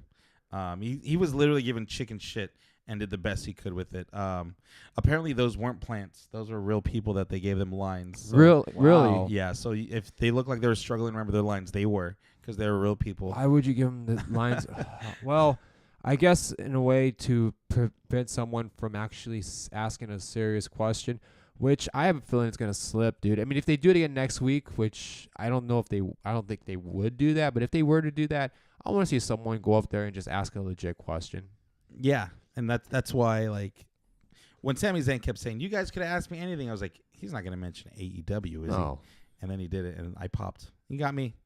He was literally given chicken shit and did the best he could with it. Apparently, those weren't plants; those were real people that they gave them lines. So, really? Yeah. So if they look like they were struggling to remember their lines, they were, because they were real people. Why would you give them the lines? Well, I guess in a way to prevent someone from actually asking a serious question. Which I have a feeling it's gonna slip, dude. I mean, if they do it again next week, which I don't think they would do that. But if they were to do that, I want to see someone go up there and just ask a legit question. Yeah, and that's why, like, when Sami Zayn kept saying, "You guys could have asked me anything," I was like, "He's not gonna mention AEW, is he?" And then he did it, and I popped. You got me.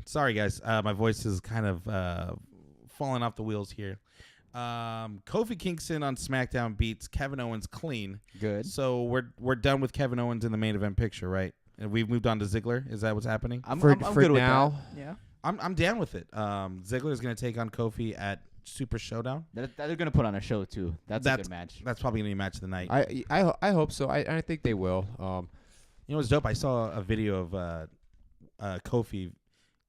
Sorry, guys. My voice is kind of falling off the wheels here. Kofi Kingston on SmackDown beats Kevin Owens clean. Good. So we're done with Kevin Owens in the main event picture, right? And we've moved on to Ziggler. Is that what's happening? I'm For good now. with that. Yeah. I'm down with it. Ziggler is going to take on Kofi at Super Showdown. They're gonna put on a show too. That's a good match. That's probably going to be match of the night. I hope so. I think they will. You know what's dope? I saw a video of Kofi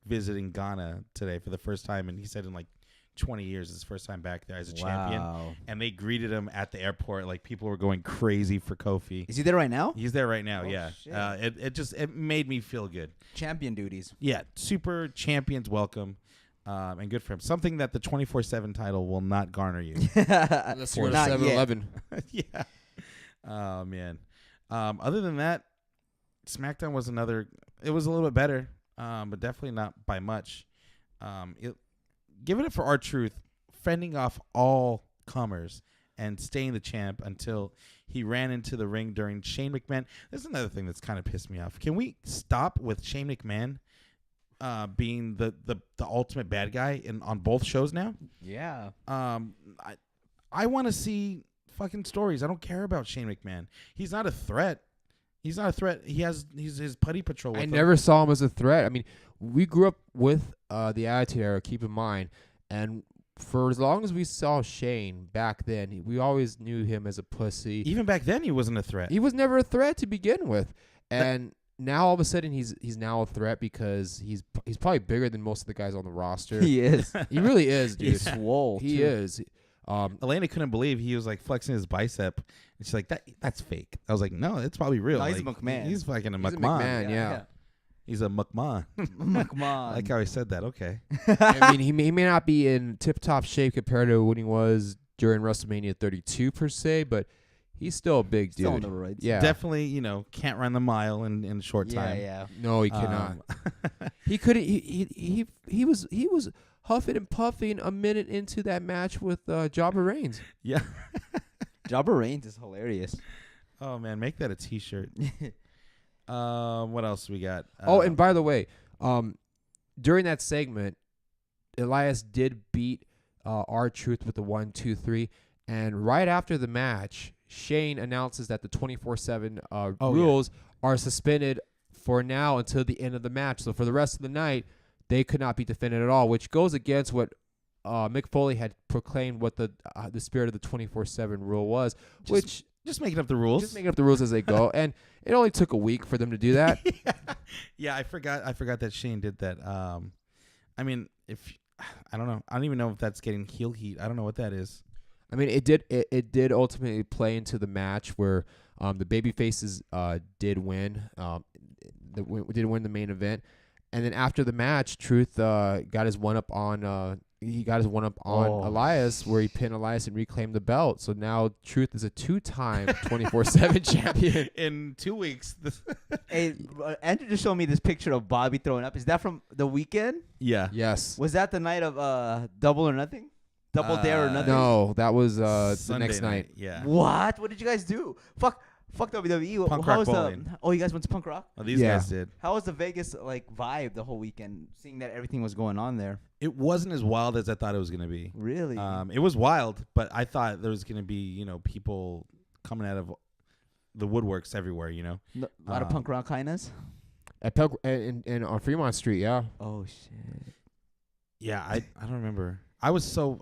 visiting Ghana today for the first time, and he said in like 20 years, it's his first time back there as a champion. And they greeted him at the airport. Like, people were going crazy for Kofi. Is he there right now? He's there right now, Oh, yeah. shit. It made me feel good. Champion duties. Yeah, super champions welcome, and good for him. Something that the 24/7 title will not garner you. Unless you're Not at yet. 7-Eleven. Yeah. Oh, man. Other than that, SmackDown was it was a little bit better, but definitely not by much. Giving it for R-Truth, fending off all comers and staying the champ until he ran into the ring during Shane McMahon. There's another thing that's kind of pissed me off. Can we stop with Shane McMahon being the ultimate bad guy on both shows now? Yeah. I want to see fucking stories. I don't care about Shane McMahon. He's not a threat. He's not a threat. He's his putty patrol. I never saw him as a threat. I mean, we grew up with the Attitude Era, keep in mind, and for as long as we saw Shane back then, we always knew him as a pussy. Even back then, he wasn't a threat. He was never a threat to begin with, and now all of a sudden he's now a threat because he's probably bigger than most of the guys on the roster. He is. He really is, dude. He's swole. He too. is. Elena couldn't believe he was like flexing his bicep, and she's like, "That's fake." I was like, "No, it's probably real." No, he's a like, McMahon. He's fucking a He's a McMahon. McMahon. Yeah. He's a McMahon. Come on. I like how he said that. Okay. I mean, he may not be in tip-top shape compared to when he was during WrestleMania 32 per se, but he's still a big dude. Still on the roids. Yeah. Definitely, can't run the mile in a short time. Yeah. No, he cannot. He couldn't. He was huffing and puffing a minute into that match with Jobber Reigns. Yeah. Jobber Reigns is hilarious. Oh man, make that a T-shirt. What else we got? And by the way, during that segment, Elias did beat R-Truth with the 1, 2, 3, and right after the match, Shane announces that the 24/7 rules are suspended for now until the end of the match. So for the rest of the night, they could not be defended at all, which goes against what Mick Foley had proclaimed what the spirit of the 24/7 rule was, just making up the rules. Just making up the rules as they go, and it only took a week for them to do that. Yeah, I forgot that Shane did that. I mean, I don't know. I don't even know if that's getting heel heat. I don't know what that is. I mean, it did ultimately play into the match where the babyfaces did win. Did win the main event, and then after the match, Truth got his one up on. He got his one up on Elias, where he pinned Elias and reclaimed the belt. So now Truth is a 2-time 24/7 champion. In 2 weeks. Hey, Andrew just showed me this picture of Bobby throwing up. Is that from the weekend? Yeah. Yes. Was that the night of Double or Nothing? Double Dare or Nothing? No, that was the Sunday next night. Yeah. What? What did you guys do? Fuck WWE. Punk How Rock was Bowling. you guys went to Punk Rock? Well, these Yeah. guys did. How was the Vegas vibe the whole weekend? Seeing that everything was going on there. It wasn't as wild as I thought it was going to be. Really? It was wild, but I thought there was going to be, people coming out of the woodworks everywhere, A lot of punk rock kindness. At Punk and on Fremont Street, yeah. Oh shit. Yeah, I don't remember. I was so,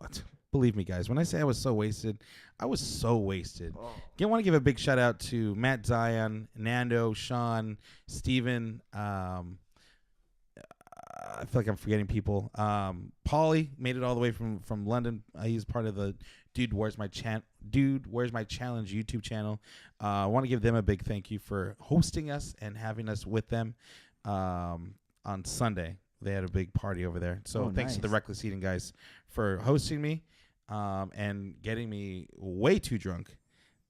believe me, guys, when I say I was so wasted, I was so wasted. Oh. I want to give a big shout out to Matt Zion, Nando, Sean, Steven. I feel like I'm forgetting people. Paulie made it all the way from London. He's part of the Dude Where's My Challenge YouTube channel. I want to give them a big thank you for hosting us and having us with them on Sunday. They had a big party over there. So thanks to the Reckless Eating guys for hosting me and getting me way too drunk.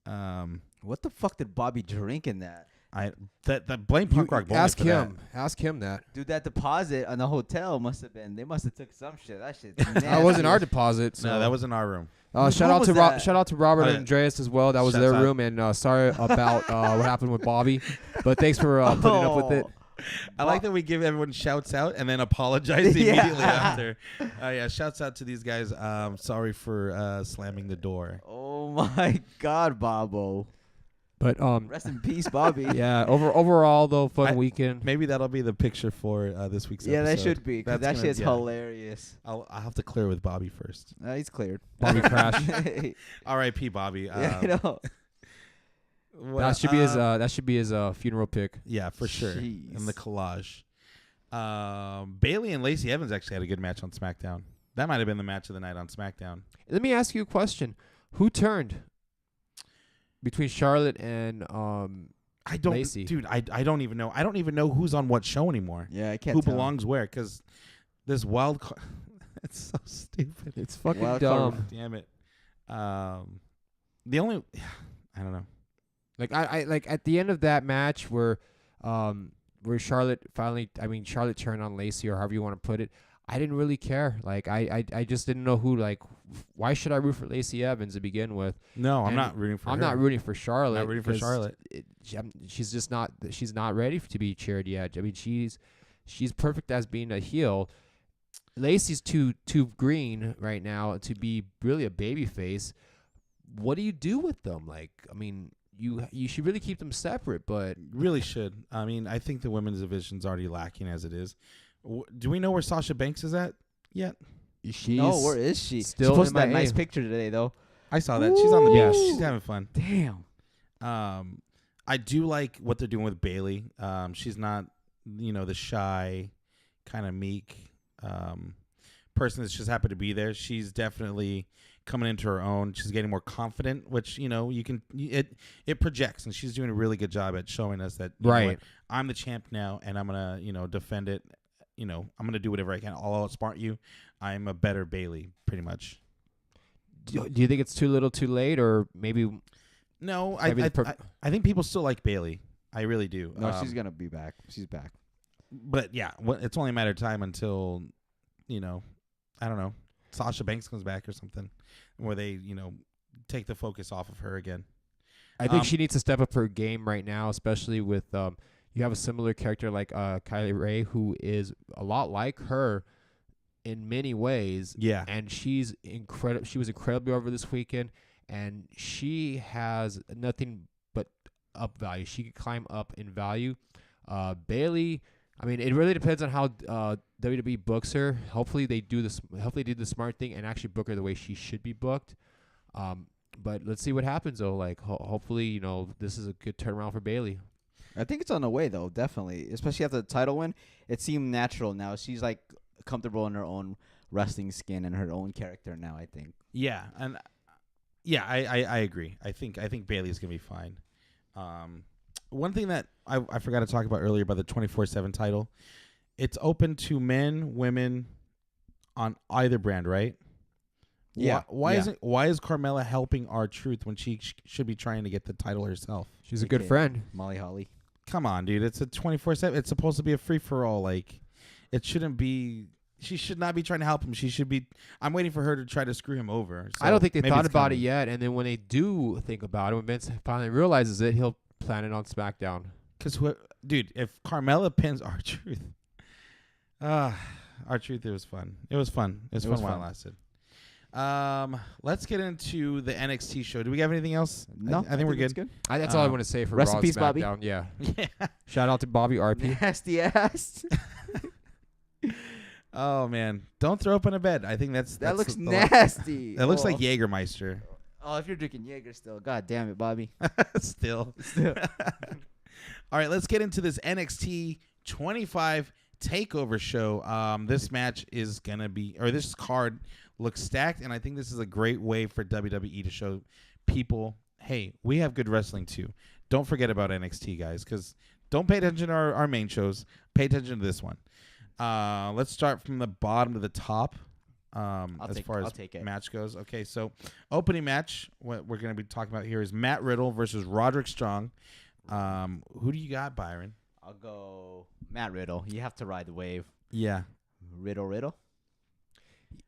What the fuck did Bobby drink in that? That blame Punk Rock Bowling. Ask for him. Ask him that. Dude, that deposit on the hotel they must have took some shit. That shit. That wasn't our deposit. That. No, that was in our room. Shout out to Robert and Andreas as well. That was Shouts their out. room, and sorry about what happened with Bobby, but thanks for putting up with it. I like that we give everyone shouts out and then apologize immediately after. Yeah, shouts out to these guys. Sorry for slamming the door. Oh my God, Bobo. But Rest in peace, Bobby. yeah. Overall though, fun weekend. Maybe that'll be the picture for this week's episode. Yeah, that should be. Because that shit's yeah. hilarious. I'll have to clear with Bobby first. He's cleared. Bobby Crash. R.I.P. Bobby. Yeah, I know. Well, that should be his funeral pic. Yeah, for sure. Jeez. In the collage. Bailey and Lacey Evans actually had a good match on SmackDown. That might have been the match of the night on SmackDown. Let me ask you a question: who turned between Charlotte and I don't, Lacey? dude. I don't even know. I don't even know who's on what show anymore. Yeah, I can't Who tell. belongs where? Because this wild card. It's so stupid. It's fucking Wild dumb. card. Damn it. The only, I don't know. Like I like at the end of that match where Charlotte Charlotte turned on Lacey, or however you want to put it. I didn't really care. Like I just didn't know who. Like, why should I root for Lacey Evans to begin with? No, I'm And not rooting for her. I'm not rooting for Charlotte. Not rooting for 'cause Charlotte. She's just not. She's not ready to be cheered yet. I mean, she's perfect as being a heel. Lacey's too green right now to be really a baby face. What do you do with them? Like, I mean, you should really keep them separate, but Really should. I mean, I think the women's division's already lacking as it is. Do we know where Sasha Banks is at yet? she's No, where is she? still she posted that MIA. nice picture today, though. I saw that. She's on the beach. Yes. She's having fun. Damn. I do like what they're doing with Bailey. She's not, the shy, kind of meek person that's just happened to be there. She's definitely coming into her own. She's getting more confident, which it projects, and she's doing a really good job at showing us that you know Right. what, I'm the champ now, and I'm gonna defend it. I'm gonna do whatever I can. I'll outsmart you. I'm a better Bailey, pretty much. Do you think it's too little, too late, or maybe? No, Maybe I think people still like Bailey. I really do. No, she's gonna be back. She's back. But yeah, it's only a matter of time until, I don't know, Sasha Banks comes back or something, where they, take the focus off of her again. I think she needs to step up her game right now, especially with you have a similar character like Kylie Ray, who is a lot like her in many ways. Yeah. And she's incredible. She was incredibly over this weekend, and she has nothing but up value. She could climb up in value. Bailey, I mean, it really depends on how WWE books her. Hopefully they do this. Hopefully they do the smart thing and actually book her the way she should be booked. But let's see what happens though. Like hopefully this is a good turnaround for Bailey. I think it's on the way though, definitely. Especially after the title win, it seemed natural now. She's like comfortable in her own wrestling skin and her own character now. I think. Yeah, and I agree. I think Bailey's gonna be fine. One thing that I forgot to talk about earlier about the 24/7 title, it's open to men, women, on either brand, right? Yeah. Why is Carmella helping R-Truth when she should be trying to get the title herself? She's a good friend. Molly Holly. Come on, dude. It's a 24/7. It's supposed to be a free for all. Like, it shouldn't be. She should not be trying to help him. She should be. I'm waiting for her to try to screw him over. So I don't think they maybe thought it's about it coming. yet, and then when they do think about it, when Vince finally realizes it, he'll plan it on SmackDown. Because dude, if Carmella pins R-Truth, R-Truth, it was fun. It was fun. It was fun while it lasted. Let's get into the NXT show. Do we have anything else? No, I think we're it's good. That's all I want to say for rest Raw in and peace, Bobby. SmackDown. Yeah. Yeah. Shout out to Bobby RP. Nasty ass. Oh man, don't throw up in a bed. I think that looks nasty. That looks like Jägermeister. Oh, if you're drinking Jaeger still, god damn it, Bobby. Still. All right, let's get into this NXT 25 Takeover show. This match is gonna be, or this card looks stacked, and I think this is a great way for WWE to show people, hey, we have good wrestling too. Don't forget about NXT, guys, because don't pay attention to our main shows. Pay attention to this one. Let's start from the bottom to the top. I'll take it. Match goes. Okay, so opening match, what we're going to be talking about here is Matt Riddle versus Roderick Strong. Who do you got, Byron? I'll go Matt Riddle. You have to ride the wave. Yeah. Riddle.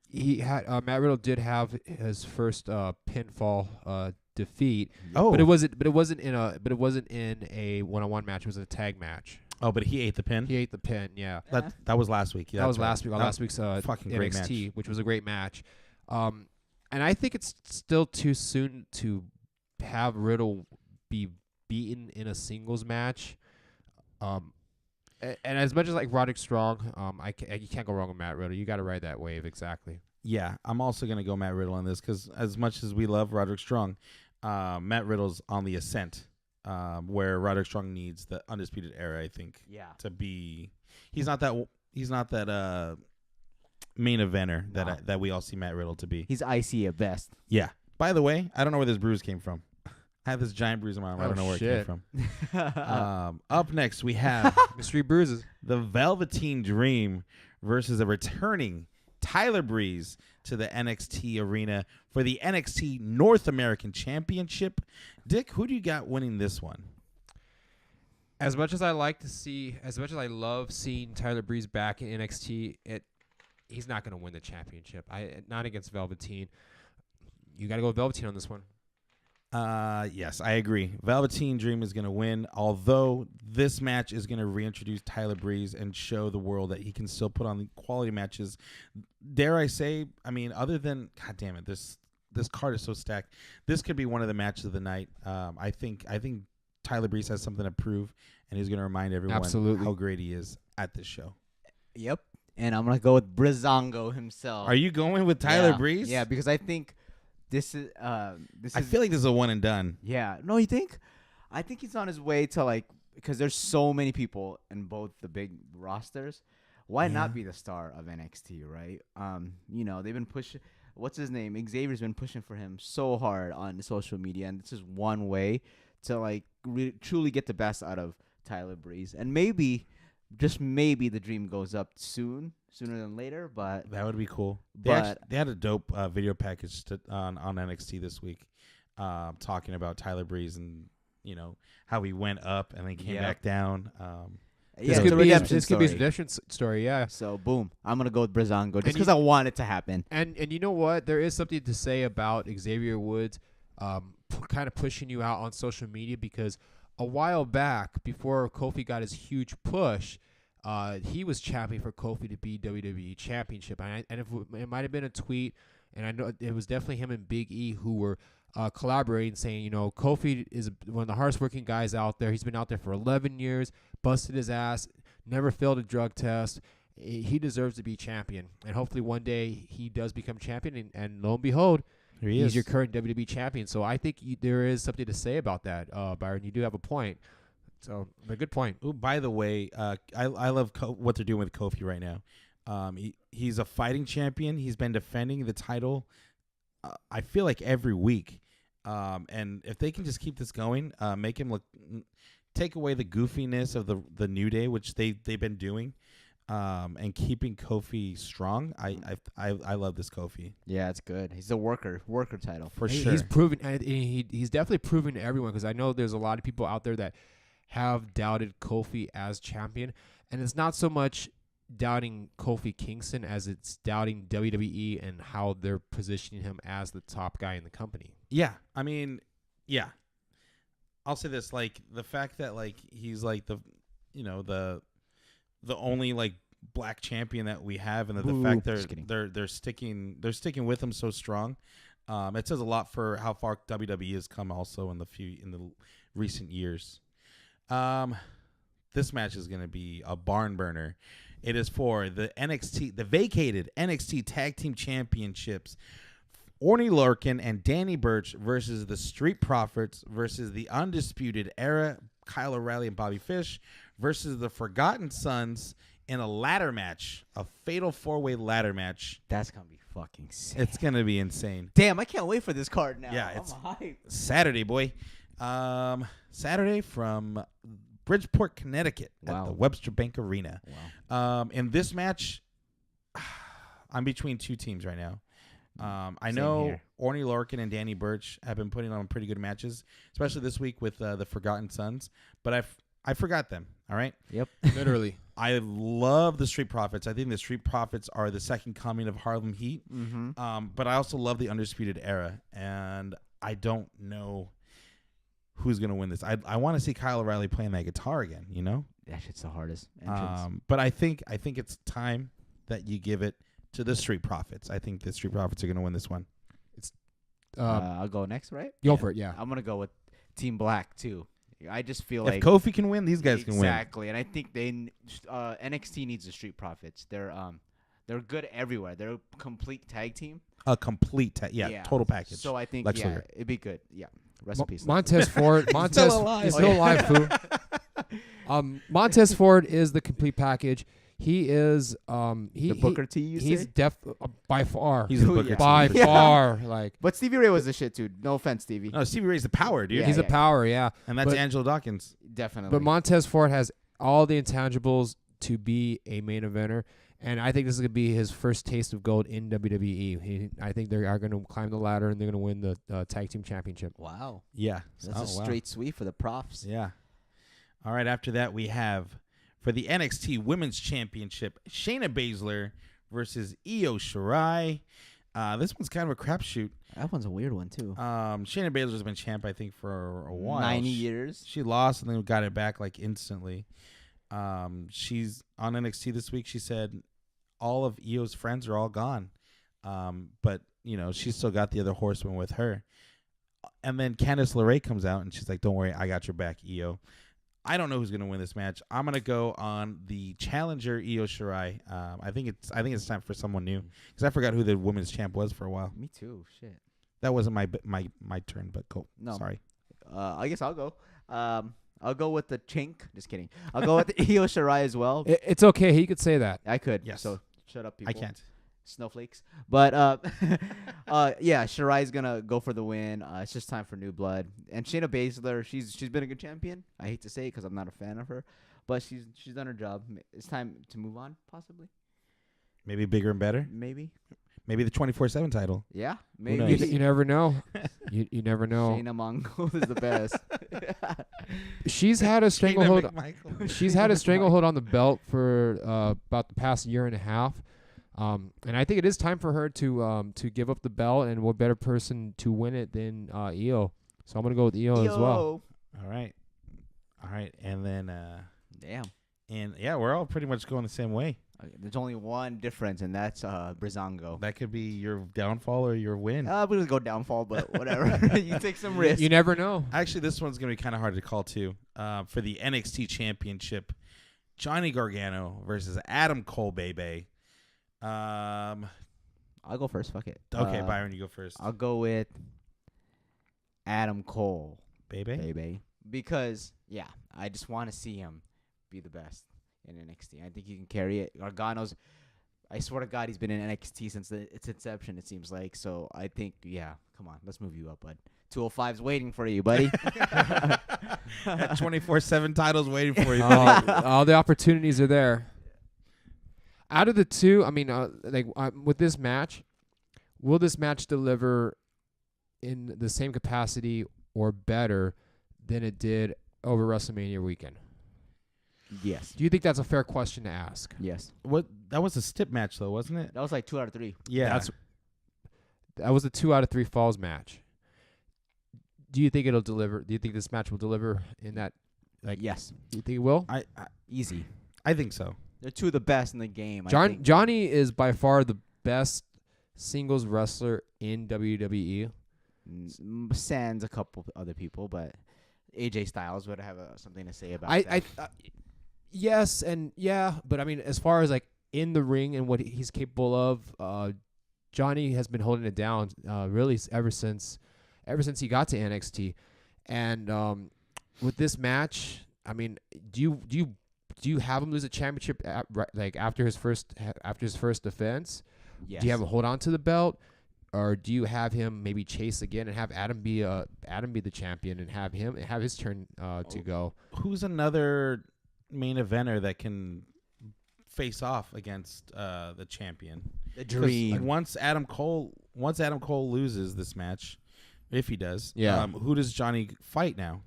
He had Matt Riddle did have his first pinfall defeat. Oh, but it wasn't in a one-on-one match. It was a tag match. Oh, but he ate the pin. He ate the pin. Yeah. That was last week. Yeah, That was that's right. last week. On That last week's fucking great NXT, match. which was a great match. And I think it's still too soon to have Riddle be beaten in a singles match. And as much as like Roderick Strong, you can't go wrong with Matt Riddle. You got to ride that wave exactly. Yeah, I'm also gonna go Matt Riddle on this because as much as we love Roderick Strong, Matt Riddle's on the ascent. Where Roderick Strong needs the Undisputed Era, I think. Yeah. To be, he's not that main eventer that we all see Matt Riddle to be. He's icy at best. Yeah. By the way, I don't know where this bruise came from. I have this giant bruise on my arm. I don't know where shit. it came from. Up next, we have Mystery bruises. the Velveteen Dream versus a returning Tyler Breeze to the NXT arena for the NXT North American Championship. Dick, who do you got winning this one? As much as I love seeing Tyler Breeze back in NXT, he's not going to win the championship. Not against Velveteen. You got to go with Velveteen on this one. Yes, I agree. Velveteen Dream is going to win, although this match is going to reintroduce Tyler Breeze and show the world that he can still put on quality matches. Dare I say, I mean, other than, God damn it, this card is so stacked. This could be one of the matches of the night. I think Tyler Breeze has something to prove, and he's going to remind everyone Absolutely. how great he is at this show. Yep. And I'm going to go with Breezango himself. Are you going with Tyler Breeze? Yeah, because I think this is I feel like this is a one and done. Yeah. No, you think? I think he's on his way to like, because there's so many people in both the big rosters. Why not be the star of NXT, right? They've been pushing. What's his name? Xavier's been pushing for him so hard on social media, and this is one way to like truly get the best out of Tyler Breeze. And maybe, just maybe, the dream goes up sooner than later. But that would be cool. But they had a dope video package on NXT this week, talking about Tyler Breeze and how he went up and then came back down. yeah, This could be his redemption story. Yeah. So boom, I'm gonna go with Breezango just because I want it to happen. And you know what? There is something to say about Xavier Woods, kind of pushing you out on social media, because a while back, before Kofi got his huge push, he was championing for Kofi to be WWE Championship, and it might have been a tweet, and I know it was definitely him and Big E who were collaborating, saying, Kofi is one of the hardest working guys out there. He's been out there for 11 years, busted his ass, never failed a drug test. He deserves to be champion, and hopefully one day he does become champion, and lo and behold, he's your current WWE champion. So I think there is something to say about that, Byron. You do have a point. So a good point. Ooh, by the way, I love what they're doing with Kofi right now. He's a fighting champion. He's been defending the title, I feel like, every week. And if they can just keep this going, make him take away the goofiness of the New Day, which they've been doing, and keeping Kofi strong. I love this Kofi. Yeah, it's good. He's a worker title for sure. He's proven. He's definitely proven to everyone, because I know there's a lot of people out there that have doubted Kofi as champion, and it's not so much doubting Kofi Kingston as it's doubting WWE and how they're positioning him as the top guy in the company. Yeah, I mean, yeah. I'll say this, like, the fact that like he's like the only like black champion that we have, and the fact they're sticking with him so strong, it says a lot for how far WWE has come also in the recent years. This match is going to be a barn burner. It is for the vacated NXT Tag Team Championships. Orny Larkin and Danny Burch versus the Street Profits versus the Undisputed Era, Kyle O'Reilly and Bobby Fish versus the Forgotten Sons in a ladder match, a fatal 4-way ladder match. That's going to be fucking sick. It's going to be insane. Damn, I can't wait for this card now. Yeah, it's hyped. Saturday, boy. Saturday from Bridgeport, Connecticut at the Webster Bank Arena. Wow. In this match, I'm between two teams right now. I know Orny Larkin and Danny Burch have been putting on pretty good matches, especially this week with the Forgotten Sons, but I forgot them. All right. Yep. Literally. I love the Street Profits. I think the Street Profits are the second coming of Harlem Heat. Mm-hmm. But I also love the Undisputed Era, and I don't know. who's gonna win this. I want to see Kyle O'Reilly playing that guitar again. You know. That shit's the hardest entrance. But I think it's time that you give it to the Street Profits. I think the Street Profits are gonna win this one. I'll go next, right? Go for it. Yeah. I'm gonna go with Team Black too. I just feel If like Kofi can win, these guys can win. Exactly, and I think NXT needs the Street Profits. They're good everywhere. They're a complete tag team. A complete total package. So I think Lex Luger. it'd be good. Yeah. Rest in peace. Montez Ford. Montez still alive. is still alive, fool. Montez Ford is the complete package. He is the Booker T. He's by far. He's the Booker T. By far, like. But Stevie Ray was the shit too. No offense, Stevie. No, Stevie Ray's the power, dude. Yeah, He's a power, yeah. And that's Angelo Dawkins. Definitely. But Montez Ford has all the intangibles to be a main eventer, and I think this is going to be his first taste of gold in WWE. I think they are going to climb the ladder, and they're going to win the tag team championship. Wow. Yeah. That's a straight sweep for the profs. Yeah. All right, after that we have, for the NXT Women's Championship, Shayna Baszler versus Io Shirai. This one's kind of a crapshoot. That one's a weird one too. Shayna Baszler's been champ, I think, for a while. 90 years. She lost and then got it back like instantly. She's on NXT this week. She said all of Io's friends are all gone, but she's still got the other horsemen with her. And then Candice LeRae comes out and she's like, "Don't worry, I got your back, Io." I don't know who's gonna win this match. I'm gonna go on the challenger, Io Shirai. I think it's time for someone new because I forgot who the women's champ was for a while. Me too. Shit. That wasn't my turn, but go. No. Sorry. I guess I'll go. I'll go with the Chink. Just kidding. I'll go with the Io Shirai as well. It's okay. He could say that. I could. Yes. So shut up, people. I can't. Snowflakes. But yeah, Shirai's gonna go for the win. It's just time for new blood. And Shayna Baszler, she's been a good champion. I hate to say it because I'm not a fan of her, but she's done her job. It's time to move on, possibly. Maybe bigger and better. Maybe the 24/7 title. Yeah, knows? maybe. You never know. you never know. Shayna Mongol is the best. She's had a stranglehold. McMichael. She's had a stranglehold on the belt for about the past year and a half. And I think it is time for her to give up the belt, and what better person to win it than Io. So I'm gonna go with Io as well. All right, and then Damn. and yeah, we're all pretty much going the same way. There's only one difference, and that's Breezango. That could be your downfall or your win. We're gonna go downfall, but whatever. You take some risks. You never know. Actually, this one's gonna be kind of hard to call too. For the NXT Championship, Johnny Gargano versus Adam Cole, baby. I'll go first. Fuck it. Okay, Byron, you go first. I'll go with Adam Cole, Baby. because I just want to see him be the best in NXT. I think he can carry it. Gargano's, I swear to God, he's been in NXT since its inception. It seems like. So I think, come on, let's move you up, bud. 205's waiting for you, buddy. That 24/7 title's waiting for you, buddy. All the opportunities are there. Out of the two, I mean, with this match, will this match deliver in the same capacity or better than it did over WrestleMania weekend? Yes. Do you think that's a fair question to ask? Yes. What? That was a stip match, though, wasn't it? That was like 2 out of 3. Yeah. That was a 2 out of 3 falls match. Do you think it'll deliver? Do you think this match will deliver in that? Yes. Do you think it will? Easy. I think so. They're two of the best in the game. I think. Johnny is by far the best singles wrestler in WWE. Sans a couple other people, but AJ Styles would have something to say about that. Yes and yeah, but I mean, as far as like in the ring and what he's capable of, Johnny has been holding it down really ever since he got to NXT, and with this match, I mean, do you have him lose a championship after his first defense? Yes. Do you have him hold on to the belt, or do you have him maybe chase again and have Adam be the champion and have his turn to go? Who's another main eventer that can face off against the champion? The Dream. Once Adam Cole loses this match, if he does, Yeah. Who does Johnny fight now?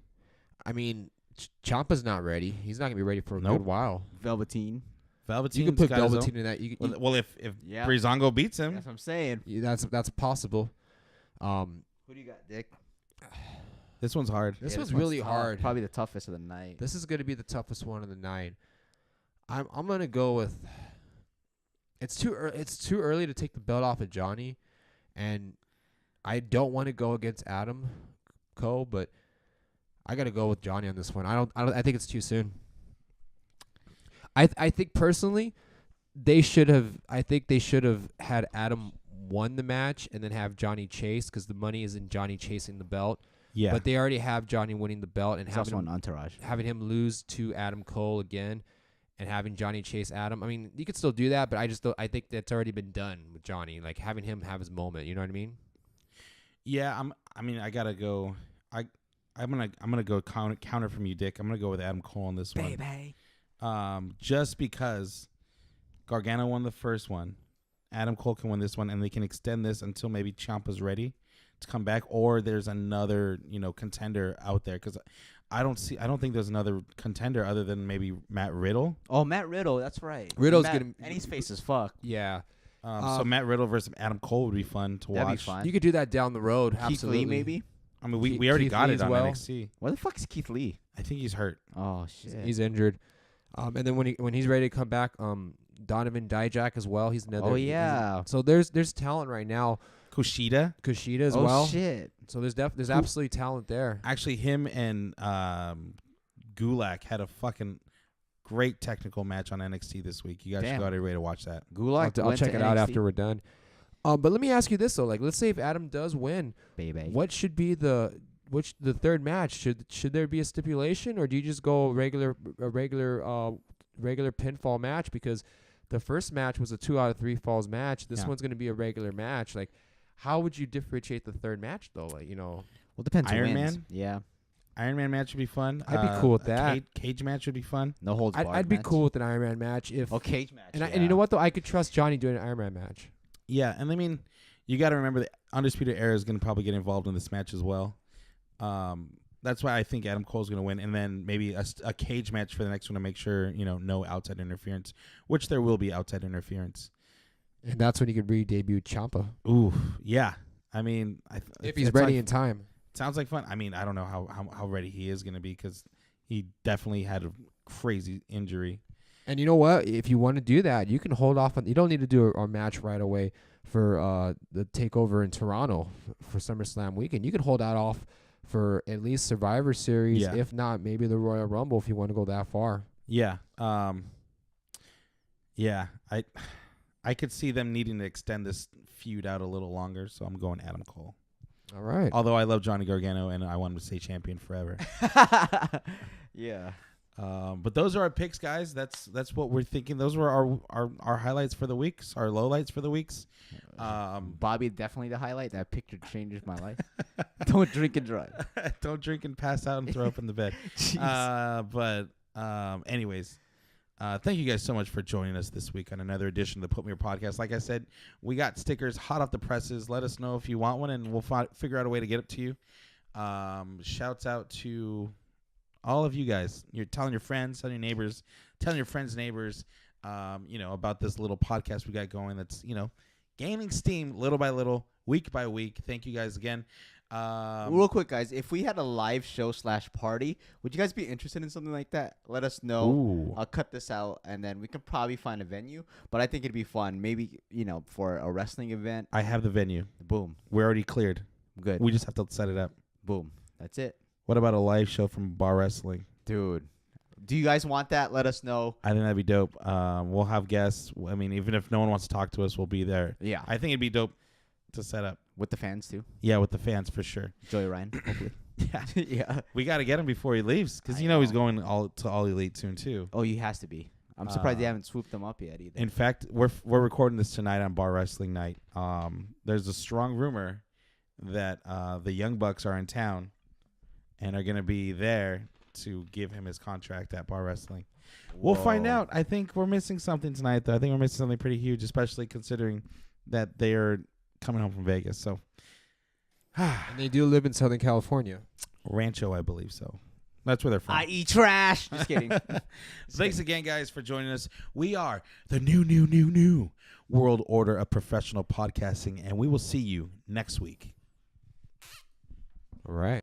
I mean, Ciampa's not ready. He's not gonna be ready for a Nope. good while. Velveteen. Velveteen. You can put Velveteen in that. Well, if Yeah. Breezango beats him, That's what I'm saying. That's possible. Who do you got, Dick? This one's hard. This Yeah, one's one's really tough. hard. Probably the toughest of the night. This is going to be the toughest one of the night. I'm going to go with it's too early to take the belt off of Johnny, and I don't want to go against Adam Cole, but I got to go with Johnny on this one. I think it's too soon. I think personally they should have had Adam won the match and then have Johnny chase, cuz the money is in Johnny chasing the belt. Yeah. But they already have Johnny winning the belt and It's having also an entourage. having him lose to Adam Cole again and having Johnny chase Adam. I mean, you could still do that, but I think that's already been done with Johnny, like having him have his moment, you know what I mean? Yeah, I gotta go. I'm gonna go counter from you, Dick. I'm gonna go with Adam Cole on this one. Baby. Just because Gargano won the first one, Adam Cole can win this one, and they can extend this until maybe Ciampa's ready to come back, or there's another contender out there. Because I don't think there's another contender other than maybe Matt Riddle. Oh, Matt Riddle. That's right. Riddle's Matt, gonna- and he's face as fuck. Yeah. So Matt Riddle versus Adam Cole would be fun to That'd watch. be fun. You could do that down the road, Keith absolutely. Lee, maybe. I mean, we already Keith got Lee it as on well. NXT. Where the fuck is Keith Lee? I think he's hurt. Oh shit. He's injured. And then when he's ready to come back, Donovan Dijak as well. He's another. Oh yeah. So there's talent right now. Kushida. Kushida as Oh well. shit. So there's absolutely talent there. Actually, him and Gulak had a fucking great technical match on NXT this week. You guys should Damn. go out of your way to watch that. Gulak. I'll went check to it out NXT? after we're done. But let me ask you this though: like, let's say if Adam does win, Baby. what should be the third match? Should there be a stipulation, or do you just go regular pinfall match? Because the first match was a 2 out of 3 falls match. This Yeah. one's going to be a regular match. Like, how would you differentiate the third match though? Like, Well, depends who Iron wins. Man? Yeah. Iron Man match would be fun. I'd be cool with a that. Cage match would be fun. No holds barred. I'd be match. cool with an Iron Man match if. Oh, cage match. And you know what though? I could trust Johnny doing an Iron Man match. Yeah, and I mean, you got to remember the Undisputed Era is going to probably get involved in this match as well. That's why I think Adam Cole's going to win, and then maybe a cage match for the next one to make sure no outside interference, which there will be outside interference. And that's when you could re-debut Ciampa Ooh, yeah. I mean, if he's ready in time. Sounds like fun. I mean, I don't know how ready he is going to be because he definitely had a crazy injury. And you know what? If you want to do that, you can hold off on. You don't need to do a match right away for the takeover in Toronto for SummerSlam weekend. You can hold that off for at least Survivor Series, Yeah. if not maybe the Royal Rumble if you want to go that far. Yeah. Yeah. I could see them needing to extend this feud out a little longer, so I'm going Adam Cole. All right. Although I love Johnny Gargano and I want him to stay champion forever. Yeah. But those are our picks, guys. That's what we're thinking. Those were our highlights for the weeks, our lowlights for the weeks. Bobby, definitely the highlight. That picture changes my life. Don't drink and drive. Don't drink and pass out and throw up in the bed. Anyways, thank you guys so much for joining us this week on another edition of the Put Me Your Podcast. Like I said, we got stickers hot off the presses. Let us know if you want one, and we'll figure out a way to get it to you. Shouts out to all of you guys. You're telling your friends, telling your neighbors, telling your friends' neighbors, about this little podcast we got going that's, gaining steam little by little, week by week. Thank you guys again. Real quick, guys, if we had a live show / party, would you guys be interested in something like that? Let us know. Ooh. I'll cut this out, and then we can probably find a venue. But I think it'd be fun. Maybe, for a wrestling event. I have the venue. Boom. We're already cleared. Good. We just have to set it up. Boom. That's it. What about a live show from Bar Wrestling? Dude. Do you guys want that? Let us know. I think that'd be dope. We'll have guests. I mean, even if no one wants to talk to us, we'll be there. Yeah. I think it'd be dope to set up. With the fans, too. Yeah, with the fans for sure. Joey Ryan, hopefully. Yeah. Yeah. We got to get him before he leaves because I he's know. going to All Elite soon too. Oh, he has to be. I'm surprised they haven't swooped them up yet either. In fact, we're recording this tonight on Bar Wrestling Night. There's a strong rumor that the Young Bucks are in town and are going to be there to give him his contract at Bar Wrestling. We'll find Whoa. out. I think we're missing something tonight, though. I think we're missing something pretty huge, especially considering that they are coming home from Vegas. So, And they do live in Southern California. Rancho, I believe so. That's where they're from. I eat trash. Just kidding. Thanks again, guys, for joining us. We are the new world order of professional podcasting, and we will see you next week. All right.